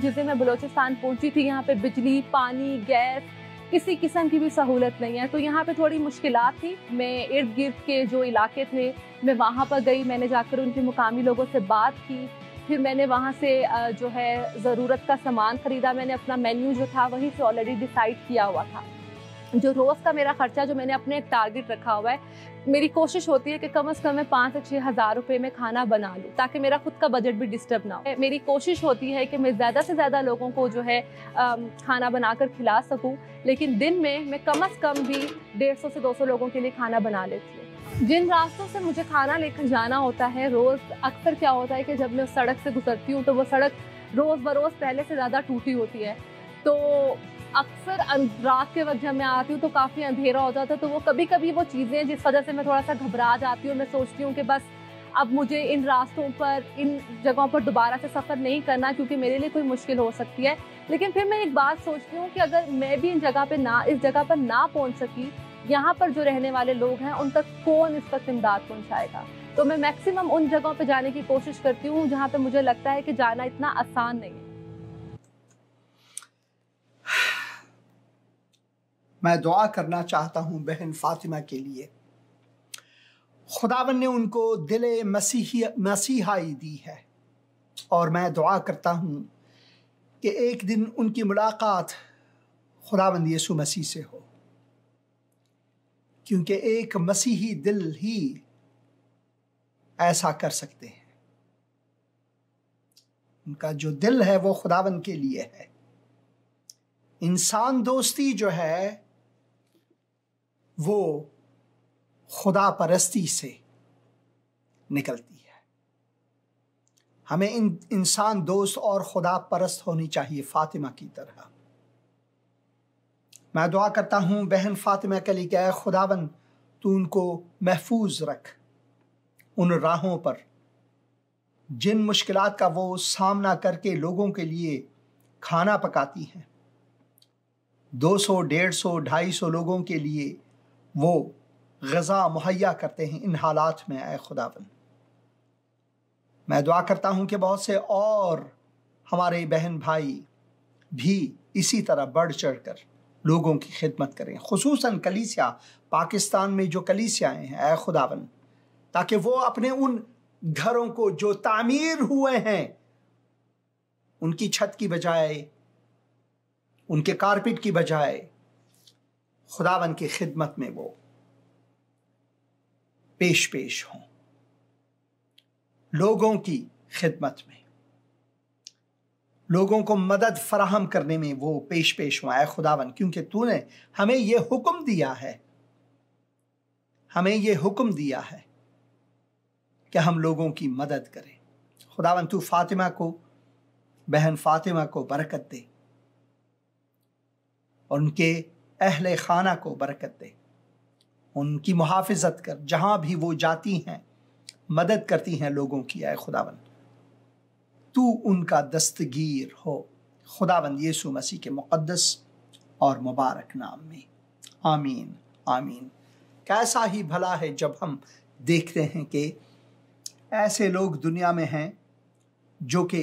जिस दिन मैं बलूचिस्तान पहुंची थी, यहाँ पे बिजली, पानी, गैस, किसी किस्म की भी सहूलत नहीं है। तो यहाँ पे थोड़ी मुश्किलात थी। मैं इर्द गिर्द के जो इलाके थे मैं वहाँ पर गई, मैंने जाकर उनके मुकामी लोगों से बात की, फिर मैंने वहाँ से जो है ज़रूरत का सामान ख़रीदा। मैंने अपना मेन्यू जो था वहीं से ऑलरेडी डिसाइड किया हुआ था। जो रोज़ का मेरा ख़र्चा जो मैंने अपने टारगेट रखा हुआ है, मेरी कोशिश होती है कि कम से कम मैं 5 से 6 हज़ार रुपये में खाना बना लूँ ताकि मेरा खुद का बजट भी डिस्टर्ब ना हो। मेरी कोशिश होती है कि मैं ज़्यादा से ज़्यादा लोगों को जो है खाना बनाकर खिला सकूँ, लेकिन दिन में मैं कम से कम भी 150 से 200 लोगों के लिए खाना बना लेती हूँ। जिन रास्तों से मुझे खाना लेकर जाना होता है रोज़, अक्सर क्या होता है कि जब मैं उस सड़क से गुजरती हूँ तो वो सड़क रोज़ बरोज़ पहले से ज़्यादा टूटी होती है। तो अक्सर रात के वक्त जब मैं आती हूँ तो काफ़ी अंधेरा हो जाता है। तो वो कभी कभी वो चीज़ें जिस वजह से मैं थोड़ा सा घबरा जाती हूँ। मैं सोचती हूँ कि बस अब मुझे इन रास्तों पर, इन जगहों पर दोबारा से सफ़र नहीं करना क्योंकि मेरे लिए कोई मुश्किल हो सकती है। लेकिन फिर मैं एक बात सोचती हूँ कि अगर मैं भी इस जगह पर ना पहुँच सकी, यहाँ पर जो रहने वाले लोग हैं उन तक कौन इस वक्त इमदाद पहुँचाएगा। तो मैं मैक्सिमम उन जगहों पर जाने की कोशिश करती हूँ जहाँ पर मुझे लगता है कि जाना इतना आसान नहीं है। मैं दुआ करना चाहता हूँ बहन फातिमा के लिए। खुदावन ने उनको दिले मसीहाई दी है और मैं दुआ करता हूँ कि एक दिन उनकी मुलाकात खुदावंद यीशु मसीह से हो, क्योंकि एक मसीही दिल ही ऐसा कर सकते हैं। उनका जो दिल है वो खुदावंद के लिए है। इंसान दोस्ती जो है वो खुदा परस्ती से निकलती है। हमें इंसान दोस्त और खुदा परस्त होनी चाहिए फातिमा की तरह। मैं दुआ करता हूँ बहन फातिमा के लिए कि खुदावन तू उनको महफूज रख उन राहों पर जिन मुश्किलात का वो सामना करके लोगों के लिए खाना पकाती हैं। 200, 150, 250 लोगों के लिए वो ग़िज़ा मुहैया करते हैं इन हालात में। ऐ खुदावन, मैं दुआ करता हूँ कि बहुत से और हमारे बहन भाई भी इसी तरह बढ़ चढ़ कर लोगों की खिदमत करें, खुसूसन कलीसिया पाकिस्तान में जो कलीसियाएँ हैं। ऐ खुदावन, ताकि वो अपने उन घरों को जो तामीर हुए हैं उनकी छत की बजाय, उनके कारपेट की बजाय खुदावन की खिदमत में वो पेश हों, लोगों की खिदमत में, लोगों को मदद फराहम करने में वो पेश हों। ऐ खुदावन, क्योंकि तूने हमें ये हुक्म दिया है, हमें ये हुक्म दिया है कि हम लोगों की मदद करें। खुदावन तू फातिमा को, बहन फातिमा को बरकत दे, उनके अहले खाना को बरकत दे, उनकी मुहाफ़िज़त कर। जहाँ भी वो जाती हैं मदद करती हैं लोगों की। ऐ खुदावन तू उनका दस्तगीर हो, खुदावंद यीशु मसीह के मुक़द्दस और मुबारक नाम में, आमीन आमीन। कैसा ही भला है जब हम देखते हैं कि ऐसे लोग दुनिया में हैं जो कि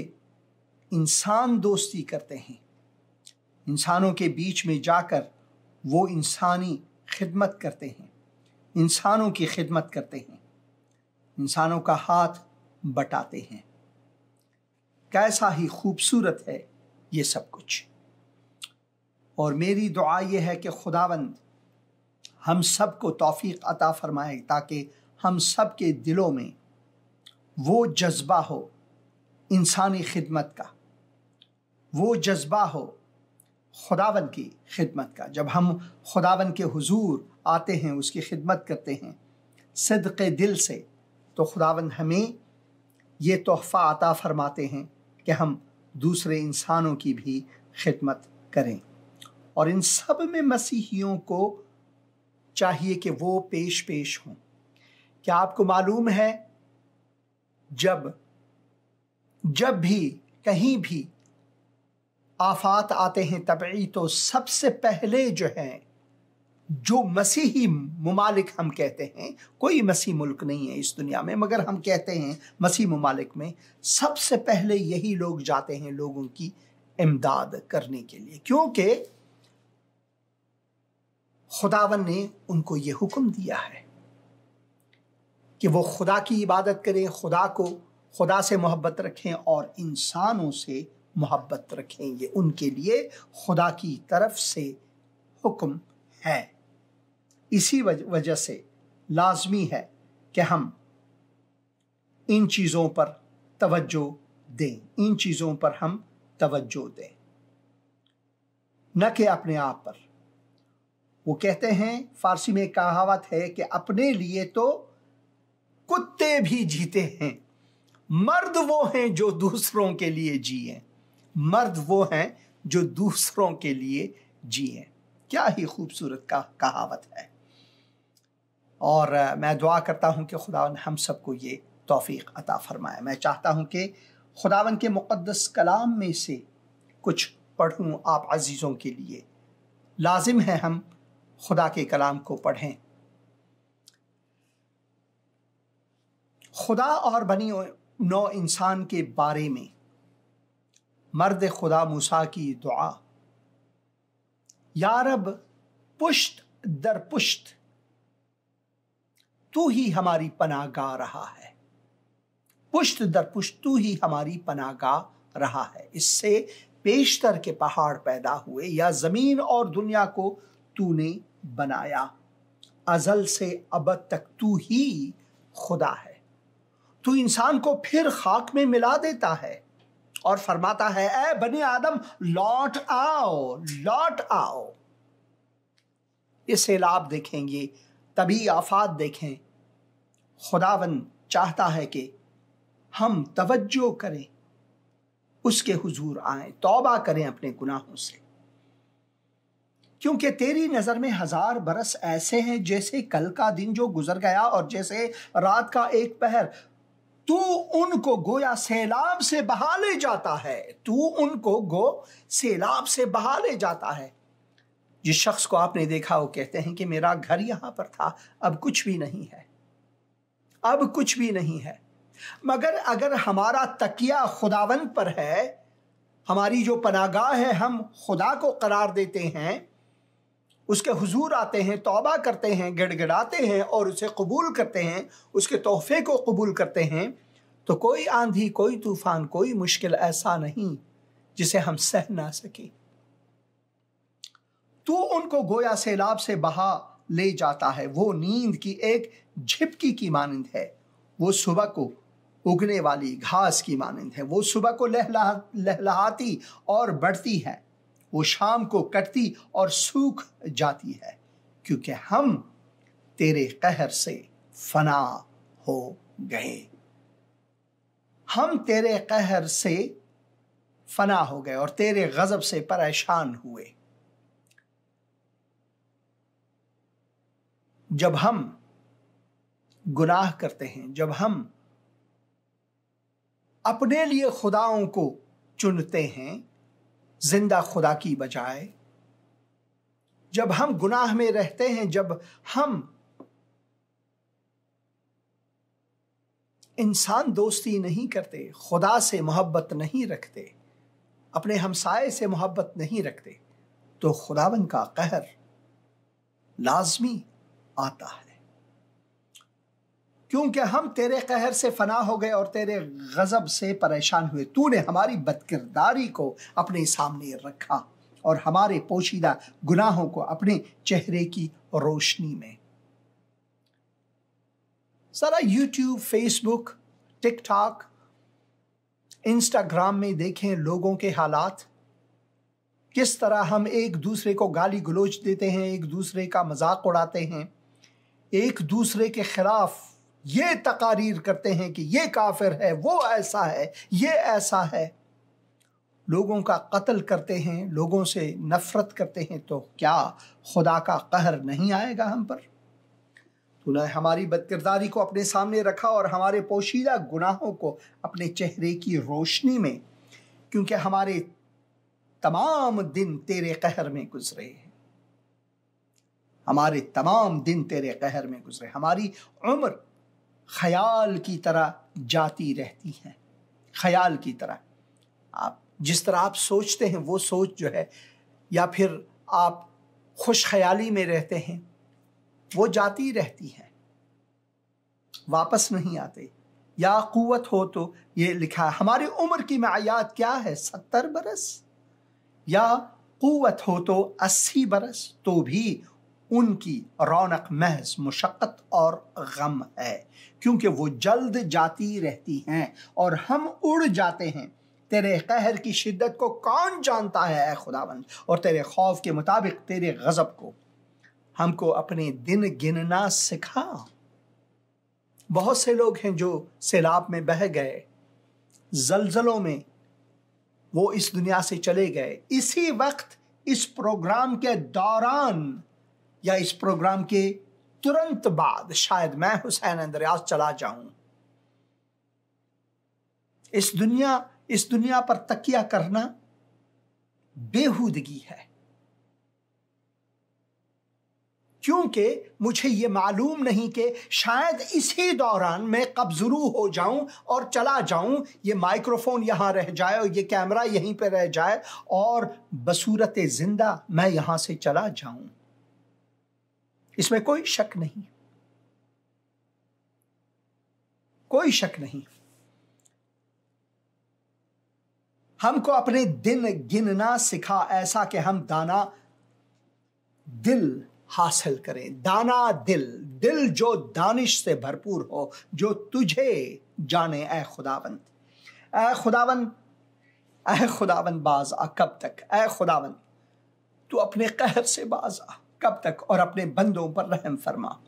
इंसान दोस्ती करते हैं, इंसानों के बीच में जाकर वो इंसानी खिदमत करते हैं, इंसानों की खिदमत करते हैं, इंसानों का हाथ बटाते हैं। कैसा ही खूबसूरत है ये सब कुछ। और मेरी दुआ ये है कि खुदावंद हम सब को तौफीक अता फरमाए ताकि हम सब के दिलों में वो जज्बा हो इंसानी खिदमत का, वो जज्बा हो खुदावन की खिदमत का। जब हम खुदावन के हुजूर आते हैं, उसकी खिदमत करते हैं सिद्क़े दिल से, तो खुदावन हमें ये तोहफ़ा अता फरमाते हैं कि हम दूसरे इंसानों की भी खिदमत करें। और इन सब में मसीहियों को चाहिए कि वो पेश हों। क्या आपको मालूम है जब भी कहीं भी आफात आते हैं तबई, तो सबसे पहले जो है, जो मसीही मुमालिक हम कहते हैं, कोई मसीह मुल्क नहीं है इस दुनिया में मगर हम कहते हैं मसीह मुमालिक में, सबसे पहले यही लोग जाते हैं लोगों की इमदाद करने के लिए, क्योंकि खुदावन ने उनको ये हुक्म दिया है कि वो खुदा की इबादत करें, खुदा से मोहब्बत रखें और इंसानों से मोहब्बत रखें। ये उनके लिए खुदा की तरफ से हुक्म है। इसी वजह से लाजमी है कि हम इन चीज़ों पर तवज्जो दें, इन चीज़ों पर हम तवज्जो दें, न कि अपने आप पर। वो कहते हैं, फारसी में कहावत है कि अपने लिए तो कुत्ते भी जीते हैं, मर्द वो हैं जो दूसरों के लिए जिए। मर्द वो हैं जो दूसरों के लिए जिए। क्या ही खूबसूरत कहावत है। और मैं दुआ करता हूँ कि खुदावन हम सबको ये तौफीक अता फरमाए। मैं चाहता हूँ कि खुदावन के मुक़द्दस कलाम में से कुछ पढ़ूँ आप अजीज़ों के लिए। लाजिम है हम खुदा के कलाम को पढ़ें। खुदा और बनी नौ इंसान के बारे में मर्द खुदा मूसा की दुआ, या रब पुश्त दर पुश्त तू ही हमारी पनाहगाह रहा है, पुश्त दर पुश्त तू ही हमारी पनाहगाह रहा है। इससे पेशतर के पहाड़ पैदा हुए, या जमीन और दुनिया को तूने बनाया। अजल से अबद तक तू ही खुदा है। तू इंसान को फिर खाक में मिला देता है और फरमाता है, ऐ बनी आदम लौट आओ, लौट आओ। ये सैलाब देखेंगे, तभी आफात देखें, खुदावन चाहता है कि हम तवज्जो करें, उसके हुजूर आएं, तौबा करें अपने गुनाहों से, क्योंकि तेरी नजर में 1000 बरस ऐसे हैं जैसे कल का दिन जो गुजर गया और जैसे रात का एक पहर। तू उनको गोया सैलाब से बहा ले जाता है, तू उनको गो सैलाब से बहा ले जाता है। जिस शख्स को आपने देखा वो कहते हैं कि मेरा घर यहां पर था, अब कुछ भी नहीं है, अब कुछ भी नहीं है। मगर अगर हमारा तकिया खुदावंद पर है, हमारी जो पनागाह है, हम खुदा को करार देते हैं, उसके हुजूर आते हैं, तौबा करते हैं, गिड़गिड़ाते हैं और उसे कबूल करते हैं, उसके तोहफे को कबूल करते हैं, तो कोई आंधी, कोई तूफान, कोई मुश्किल ऐसा नहीं जिसे हम सह ना सके। तू उनको गोया सैलाब से बहा ले जाता है। वो नींद की एक झिपकी की मानिंद है, वो सुबह को उगने वाली घास की मानिंद है। वो सुबह को लहलहाती और बढ़ती है, वो शाम को कटती और सूख जाती है, क्योंकि हम तेरे कहर से फना हो गए। हम तेरे कहर से फना हो गए और तेरे गजब से परेशान हुए। जब हम गुनाह करते हैं, जब हम अपने लिए खुदाओं को चुनते हैं जिंदा खुदा की बजाय, जब हम गुनाह में रहते हैं, जब हम इंसान दोस्ती नहीं करते, खुदा से मोहब्बत नहीं रखते, अपने हमसाये से मोहब्बत नहीं रखते, तो खुदावन का कहर लाजमी आता है। क्योंकि हम तेरे कहर से फना हो गए और तेरे गजब से परेशान हुए। तूने हमारी बदकिरदारी को अपने सामने रखा और हमारे पोशीदा गुनाहों को अपने चेहरे की रोशनी में। जरा यूट्यूब, फेसबुक, टिकटॉक, इंस्टाग्राम में देखें लोगों के हालात, किस तरह हम एक दूसरे को गाली गलौज देते हैं, एक दूसरे का मजाक उड़ाते हैं, एक दूसरे के खिलाफ ये तकारीर करते हैं कि ये काफिर है, वो ऐसा है, ये ऐसा है, लोगों का कत्ल करते हैं, लोगों से नफरत करते हैं। तो क्या खुदा का कहर नहीं आएगा हम पर? तूने हमारी बदकिरदारी को अपने सामने रखा और हमारे पोशीदा गुनाहों को अपने चेहरे की रोशनी में, क्योंकि हमारे तमाम दिन तेरे कहर में गुजरे हैं, हमारे तमाम दिन तेरे कहर में गुजरे। हमारी उम्र ख्याल की तरह जाती रहती है, ख्याल की तरह। आप जिस तरह आप सोचते हैं वो सोच जो है, या फिर आप खुश ख्याली में रहते हैं, वो जाती रहती हैं, वापस नहीं आते। या कुव्वत हो तो ये लिखा है हमारी उम्र की मयाद क्या है 70 बरस, या कुव्वत हो तो 80 बरस, तो भी उनकी रौनक महज मुशक्कत और गम है, क्योंकि वो जल्द जाती रहती हैं और हम उड़ जाते हैं। तेरे कहर की शिद्दत को कौन जानता है ऐ खुदावंद, और तेरे खौफ के मुताबिक तेरे गजब को। हमको अपने दिन गिनना सिखा। बहुत से लोग हैं जो सैलाब में बह गए, जलजलों में वो इस दुनिया से चले गए। इसी वक्त इस प्रोग्राम के दौरान या इस प्रोग्राम के तुरंत बाद शायद मैं हुसैन अंद्रयास चला जाऊं। इस दुनिया पर तकिया करना बेहूदगी है, क्योंकि मुझे ये मालूम नहीं कि शायद इसी दौरान मैं कब्ज़रू हो जाऊं और चला जाऊं, ये माइक्रोफोन यहां रह जाए और ये कैमरा यहीं पे रह जाए और बसूरत जिंदा मैं यहां से चला जाऊं। इसमें कोई शक नहीं, कोई शक नहीं। हमको अपने दिन गिनना सिखा, ऐसा कि हम दाना दिल हासिल करें। दाना दिल जो दानिश से भरपूर हो, जो तुझे जाने ऐ खुदावंद। ऐ खुदावंद बाज आ कब तक? ऐ खुदावंद तू अपने कहर से बाज आ कब तक, और अपने बंदों पर रहम फरमा।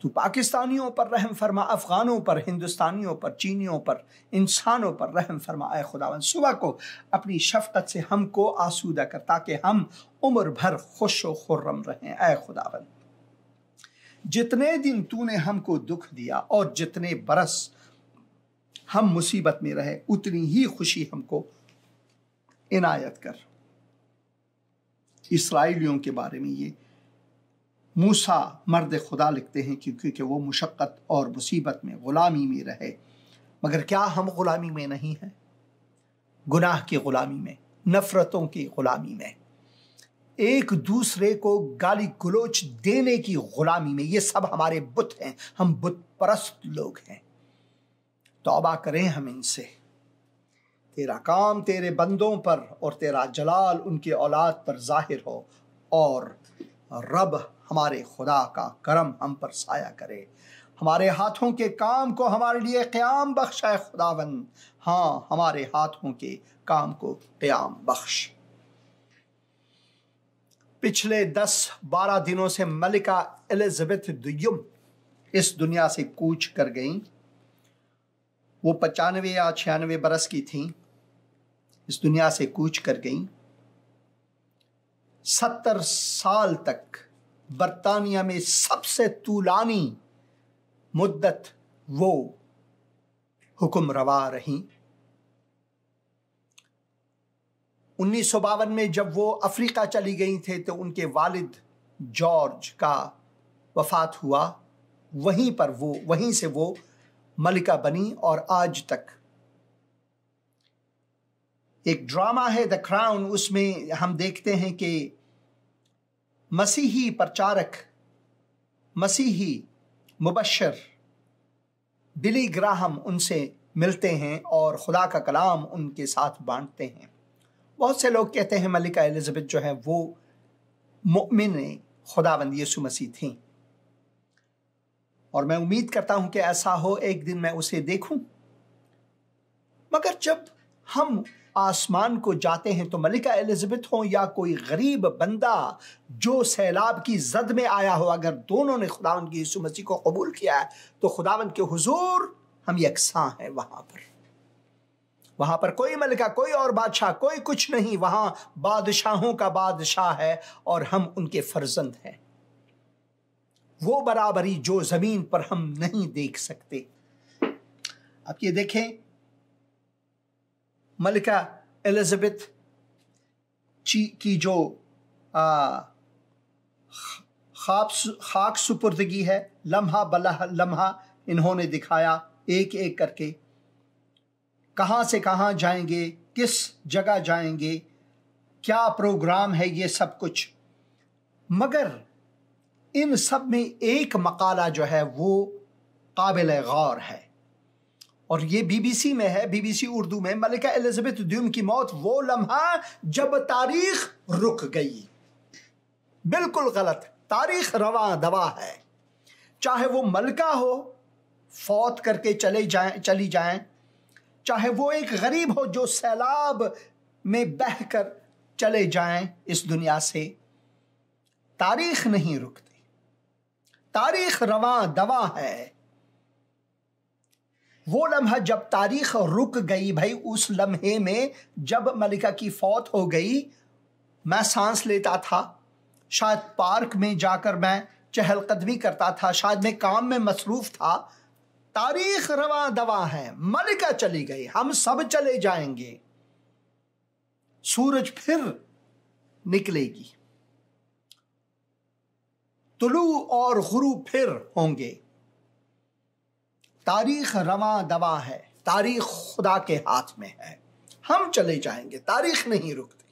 तू पाकिस्तानियों पर रहम फरमा, अफगानों पर, हिंदुस्तानियों पर, चीनियों पर, इंसानों पर रहम फरमा ऐ खुदावंद। सुबह को अपनी शफकत से हमको आसूदा कर, ताकि हम उम्र भर खुश व खुर्रम रहें ऐ खुदावंद। जितने दिन तूने हमको दुख दिया और जितने बरस हम मुसीबत में रहे, उतनी ही खुशी हमको इनायत कर। इस्राएलियों के बारे में ये मूसा मर्द खुदा लिखते हैं क्योंकि वो मुशक्क़त और मुसीबत में, गुलामी में रहे। मगर क्या हम गुलामी में नहीं हैं? गुनाह की गुलामी में, नफ़रतों की गुलामी में, एक दूसरे को गाली गलोच देने की गुलामी में। ये सब हमारे बुत हैं, हम बुत परस्त लोग हैं। तौबा करें हम इनसे। तेरा काम तेरे बंदों पर और तेरा जलाल उनके औलाद पर जाहिर हो, और रब हमारे खुदा का करम हम पर साया करे। हमारे हाथों के काम को हमारे लिए क़याम बख्श है खुदावंद। हाँ, हमारे हाथों के काम को क़याम बख्श। पिछले 10-12 दिनों से मलिका एलिज़ाबेथ द्वितीय इस दुनिया से कूच कर गईं। वो 95 या 96 बरस की थीं, इस दुनिया से कूच कर गईं। 70 साल तक बरतानिया में सबसे तूलानी मुद्दत वो हुक्म रवा रहीं। 1952 में जब वो अफ्रीका चली गई थे तो उनके वालिद जॉर्ज का वफात हुआ। वहीं से वो मलिका बनी और आज तक। एक ड्रामा है द क्राउन, उसमें हम देखते हैं कि मसीही प्रचारक, मसीही मुबशर बिली ग्राहम उनसे मिलते हैं और खुदा का कलाम उनके साथ बांटते हैं। बहुत से लोग कहते हैं मलिका एलिज़ाबेथ जो है वो मुअमिन खुदावंद यीशु मसीह थी, और मैं उम्मीद करता हूं कि ऐसा हो, एक दिन मैं उसे देखूं। मगर जब हम आसमान को जाते हैं तो मलिका एलिज़ाबेथ हो या कोई गरीब बंदा जो सैलाब की जद में आया हो, अगर दोनों ने खुदावंद की यीशु मसीह को कबूल किया है तो खुदावंद के हुजूर हम यकसां हैं। वहां पर कोई मलिका, कोई और बादशाह, कोई कुछ नहीं। वहां बादशाहों का बादशाह है और हम उनके फर्जंद हैं। वो बराबरी जो जमीन पर हम नहीं देख सकते। आप ये देखें, मलिका एलिज़ाबेथ की जो खाक सुपुर्दगी है, लम्हा बला लम्हा इन्होंने दिखाया एक एक करके। कहाँ से कहाँ जाएंगे, किस जगह जाएंगे, क्या प्रोग्राम है, ये सब कुछ। मगर इन सब में एक मकाला जो है वो काबिल गौर है, और ये बीबीसी में है, बीबीसी उर्दू में। मलिका एलिजाबेथ द्वितीय की मौत वो लम्हा जब तारीख रुक गई। बिल्कुल गलत, तारीख रवा दवा है। चाहे वो मलका हो, फौत करके चली जाएं, चाहे वो एक गरीब हो जो सैलाब में बहकर चले जाएं इस दुनिया से, तारीख नहीं रुकती। तारीख रवा दवा है। वो लम्हा जब तारीख रुक गई भाई, उस लम्हे में जब मलिका की फौत हो गई, मैं सांस लेता था, शायद पार्क में जाकर मैं चहलकदमी करता था, शायद मैं काम में मसरूफ था। तारीख रवा दवा है। मलिका चली गई, हम सब चले जाएंगे, सूरज फिर निकलेगी, तुलू और गुरूब फिर होंगे। तारीख रवा दवा है, तारीख खुदा के हाथ में है, हम चले जाएंगे, तारीख नहीं रुकती।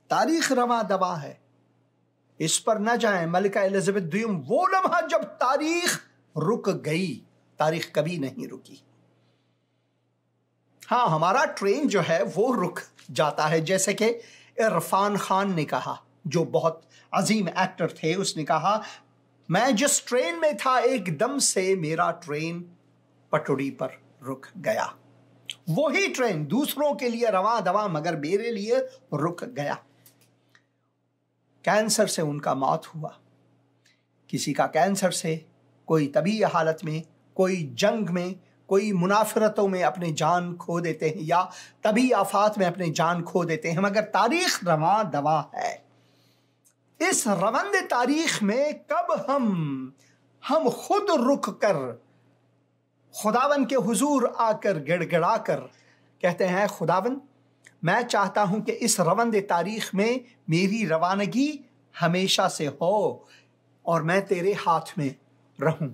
तारीख रवा दवा है, इस पर न जाएं। मलिका एलिजाबेथ द्वितीय वो लम्हा जब तारीख रुक गई, तारीख कभी नहीं रुकी। हाँ, हमारा ट्रेन जो है वो रुक जाता है, जैसे कि इरफान खान ने कहा, जो बहुत अजीम एक्टर थे। उसने कहा, मैं जिस ट्रेन में था एकदम से मेरा ट्रेन पटड़ी पर रुक गया। वही ट्रेन दूसरों के लिए रवा दवा, मगर मेरे लिए रुक गया। कैंसर से उनका मौत हुआ। किसी का कैंसर से, कोई तबी हालत में, कोई जंग में, कोई मुनाफरतों में अपने जान खो देते हैं, या तबी आफात में अपने जान खो देते हैं, मगर तारीख रवा दवा है। इस रवंद तारीख में कब हम खुद रुक कर खुदावन के हुजूर आकर गिड़गिड़ा कर कहते हैं, खुदावन मैं चाहता हूं कि इस रवंद तारीख में मेरी रवानगी हमेशा से हो और मैं तेरे हाथ में रहूं।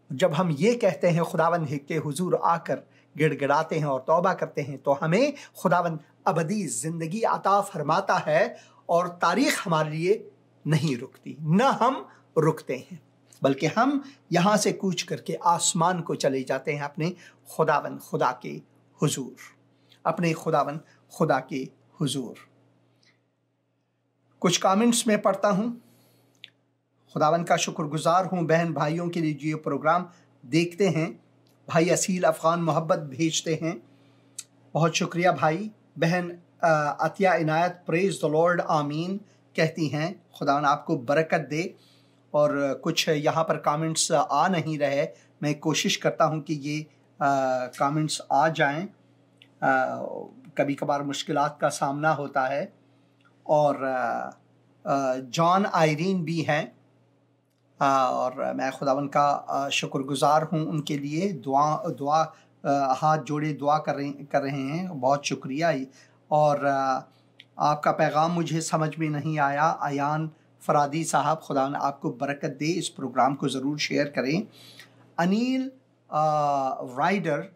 जब हम ये कहते हैं, खुदावन के हुजूर आकर गिड़गिड़ाते हैं और तौबा करते हैं, तो हमें खुदावन अबदी जिंदगी अता फरमाता है और तारीख हमारे लिए नहीं रुकती। न हम रुकते हैं, बल्कि हम यहाँ से कूच करके आसमान को चले जाते हैं अपने खुदावन खुदा के हुजूर, अपने खुदावन खुदा के हुजूर। कुछ कमेंट्स में पढ़ता हूँ। खुदावन का शुक्रगुजार हूँ बहन भाइयों के लिए जो ये प्रोग्राम देखते हैं। भाई असील अफ़गान मोहब्बत भेजते हैं, बहुत शुक्रिया भाई। बहन अतिया इनायत प्रेज द लॉर्ड आमीन कहती हैं, खुदावन आपको बरकत दे। और कुछ यहाँ पर कमेंट्स आ नहीं रहे, मैं कोशिश करता हूँ कि ये कमेंट्स आ जाएं। कभी कभार मुश्किलात का सामना होता है। और जॉन आयरीन भी हैं, और मैं खुदावन का शुक्रगुजार हूँ उनके लिए। दुआ हाथ जोड़े दुआ कर रहे हैं, बहुत शुक्रिया। और आपका पैगाम मुझे समझ में नहीं आया, अयान फरादी साहब, खुदावन आपको बरकत दे। इस प्रोग्राम को ज़रूर शेयर करें। Anil Rider,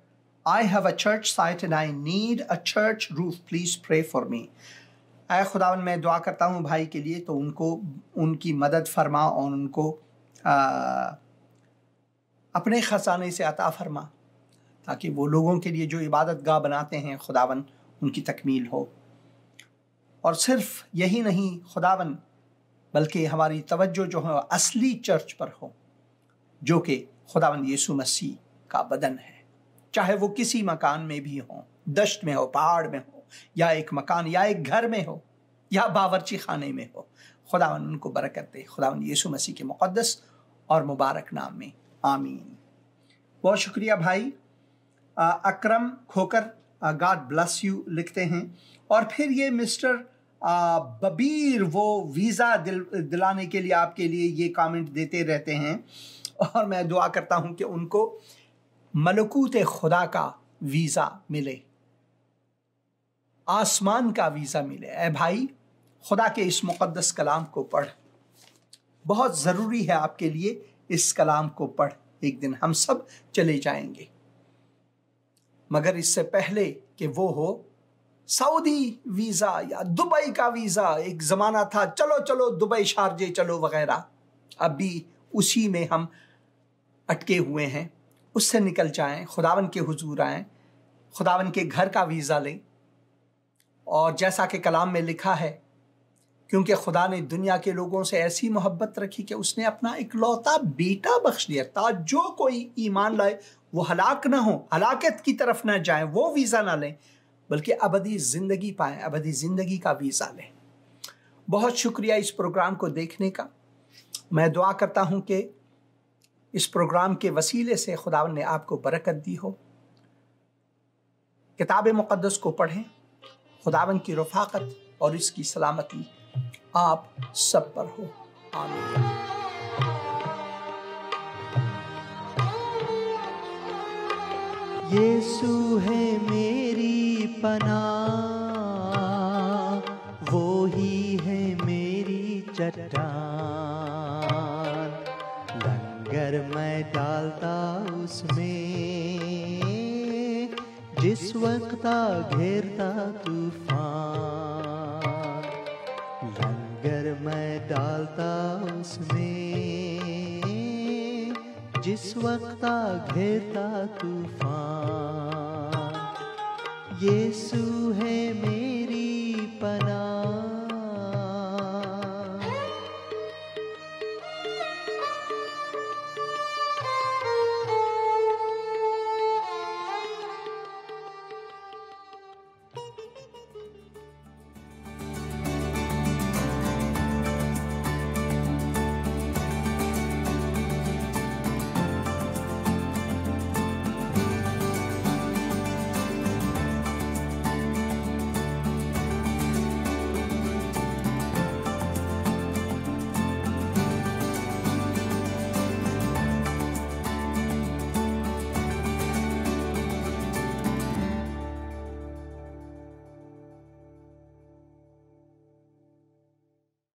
I have a church site and I need a church roof, please pray for me. ऐ खुदावन मैं दुआ करता हूँ भाई के लिए, तो उनको उनकी मदद फरमा और उनको अपने ख़जाने से अता फरमा, ताकि वो लोगों के लिए जो इबादत गाह बनाते हैं खुदावन उनकी तकमील हो। और सिर्फ यही नहीं खुदावन, बल्कि हमारी तवज्जो जो है असली चर्च पर हो, जो कि खुदावन यीशु मसीह का बदन है। चाहे वो किसी मकान में भी हो, दश्त में हो, पहाड़ में हो, या एक मकान या एक घर में हो, या बावर्ची खाने में हो, खुदावन उनको बरकत दे। खुदावन यीशु मसीह के मुक़द्दस और मुबारक नाम में आमीन। बहुत शुक्रिया भाई। अकरम खोकर, गॉड ब्लेस यू लिखते हैं। और फिर ये मिस्टर बबीर, वो वीज़ा दिलाने के लिए आपके लिए ये कमेंट देते रहते हैं, और मैं दुआ करता हूँ कि उनको मलकूत खुदा का वीज़ा मिले, आसमान का वीज़ा मिले। ऐ भाई, खुदा के इस मुक़द्दस कलाम को पढ़, बहुत ज़रूरी है आपके लिए। इस कलाम को पढ़, एक दिन हम सब चले जाएंगे। मगर इससे पहले कि वो हो सऊदी वीज़ा या दुबई का वीज़ा, एक ज़माना था चलो चलो दुबई शारजे चलो वगैरह, अब भी उसी में हम अटके हुए हैं। उससे निकल जाएं, खुदावन के हुजूर आएं, खुदावन के घर का वीज़ा लें। और जैसा कि कलाम में लिखा है, क्योंकि खुदा ने दुनिया के लोगों से ऐसी मोहब्बत रखी कि उसने अपना इकलौता बेटा बख्श दिया, ताकि जो कोई ईमान लाए वो हलाक ना हो, हलाकत की तरफ ना जाए, वो वीज़ा ना लें, बल्कि अबदी ज़िंदगी पाएं, अबदी ज़िंदगी का वीज़ा लें। बहुत शुक्रिया इस प्रोग्राम को देखने का। मैं दुआ करता हूँ कि इस प्रोग्राम के वसीले से खुदावन ने आपको बरकत दी हो। किताब मुक़द्दस को पढ़ें, खुदावन की रफ़ाक़त और इसकी सलामती आप सब पर हो। आमीन। यीशु है मेरी पनाह, वो ही है मेरी चट्टान, लंगर मैं डालता उसमें, जिस वक्त घेरता तूफान, लंगर मैं डालता उसमें, जिस वक्त घेरता तूफान। यीशु है मेरी पनाह।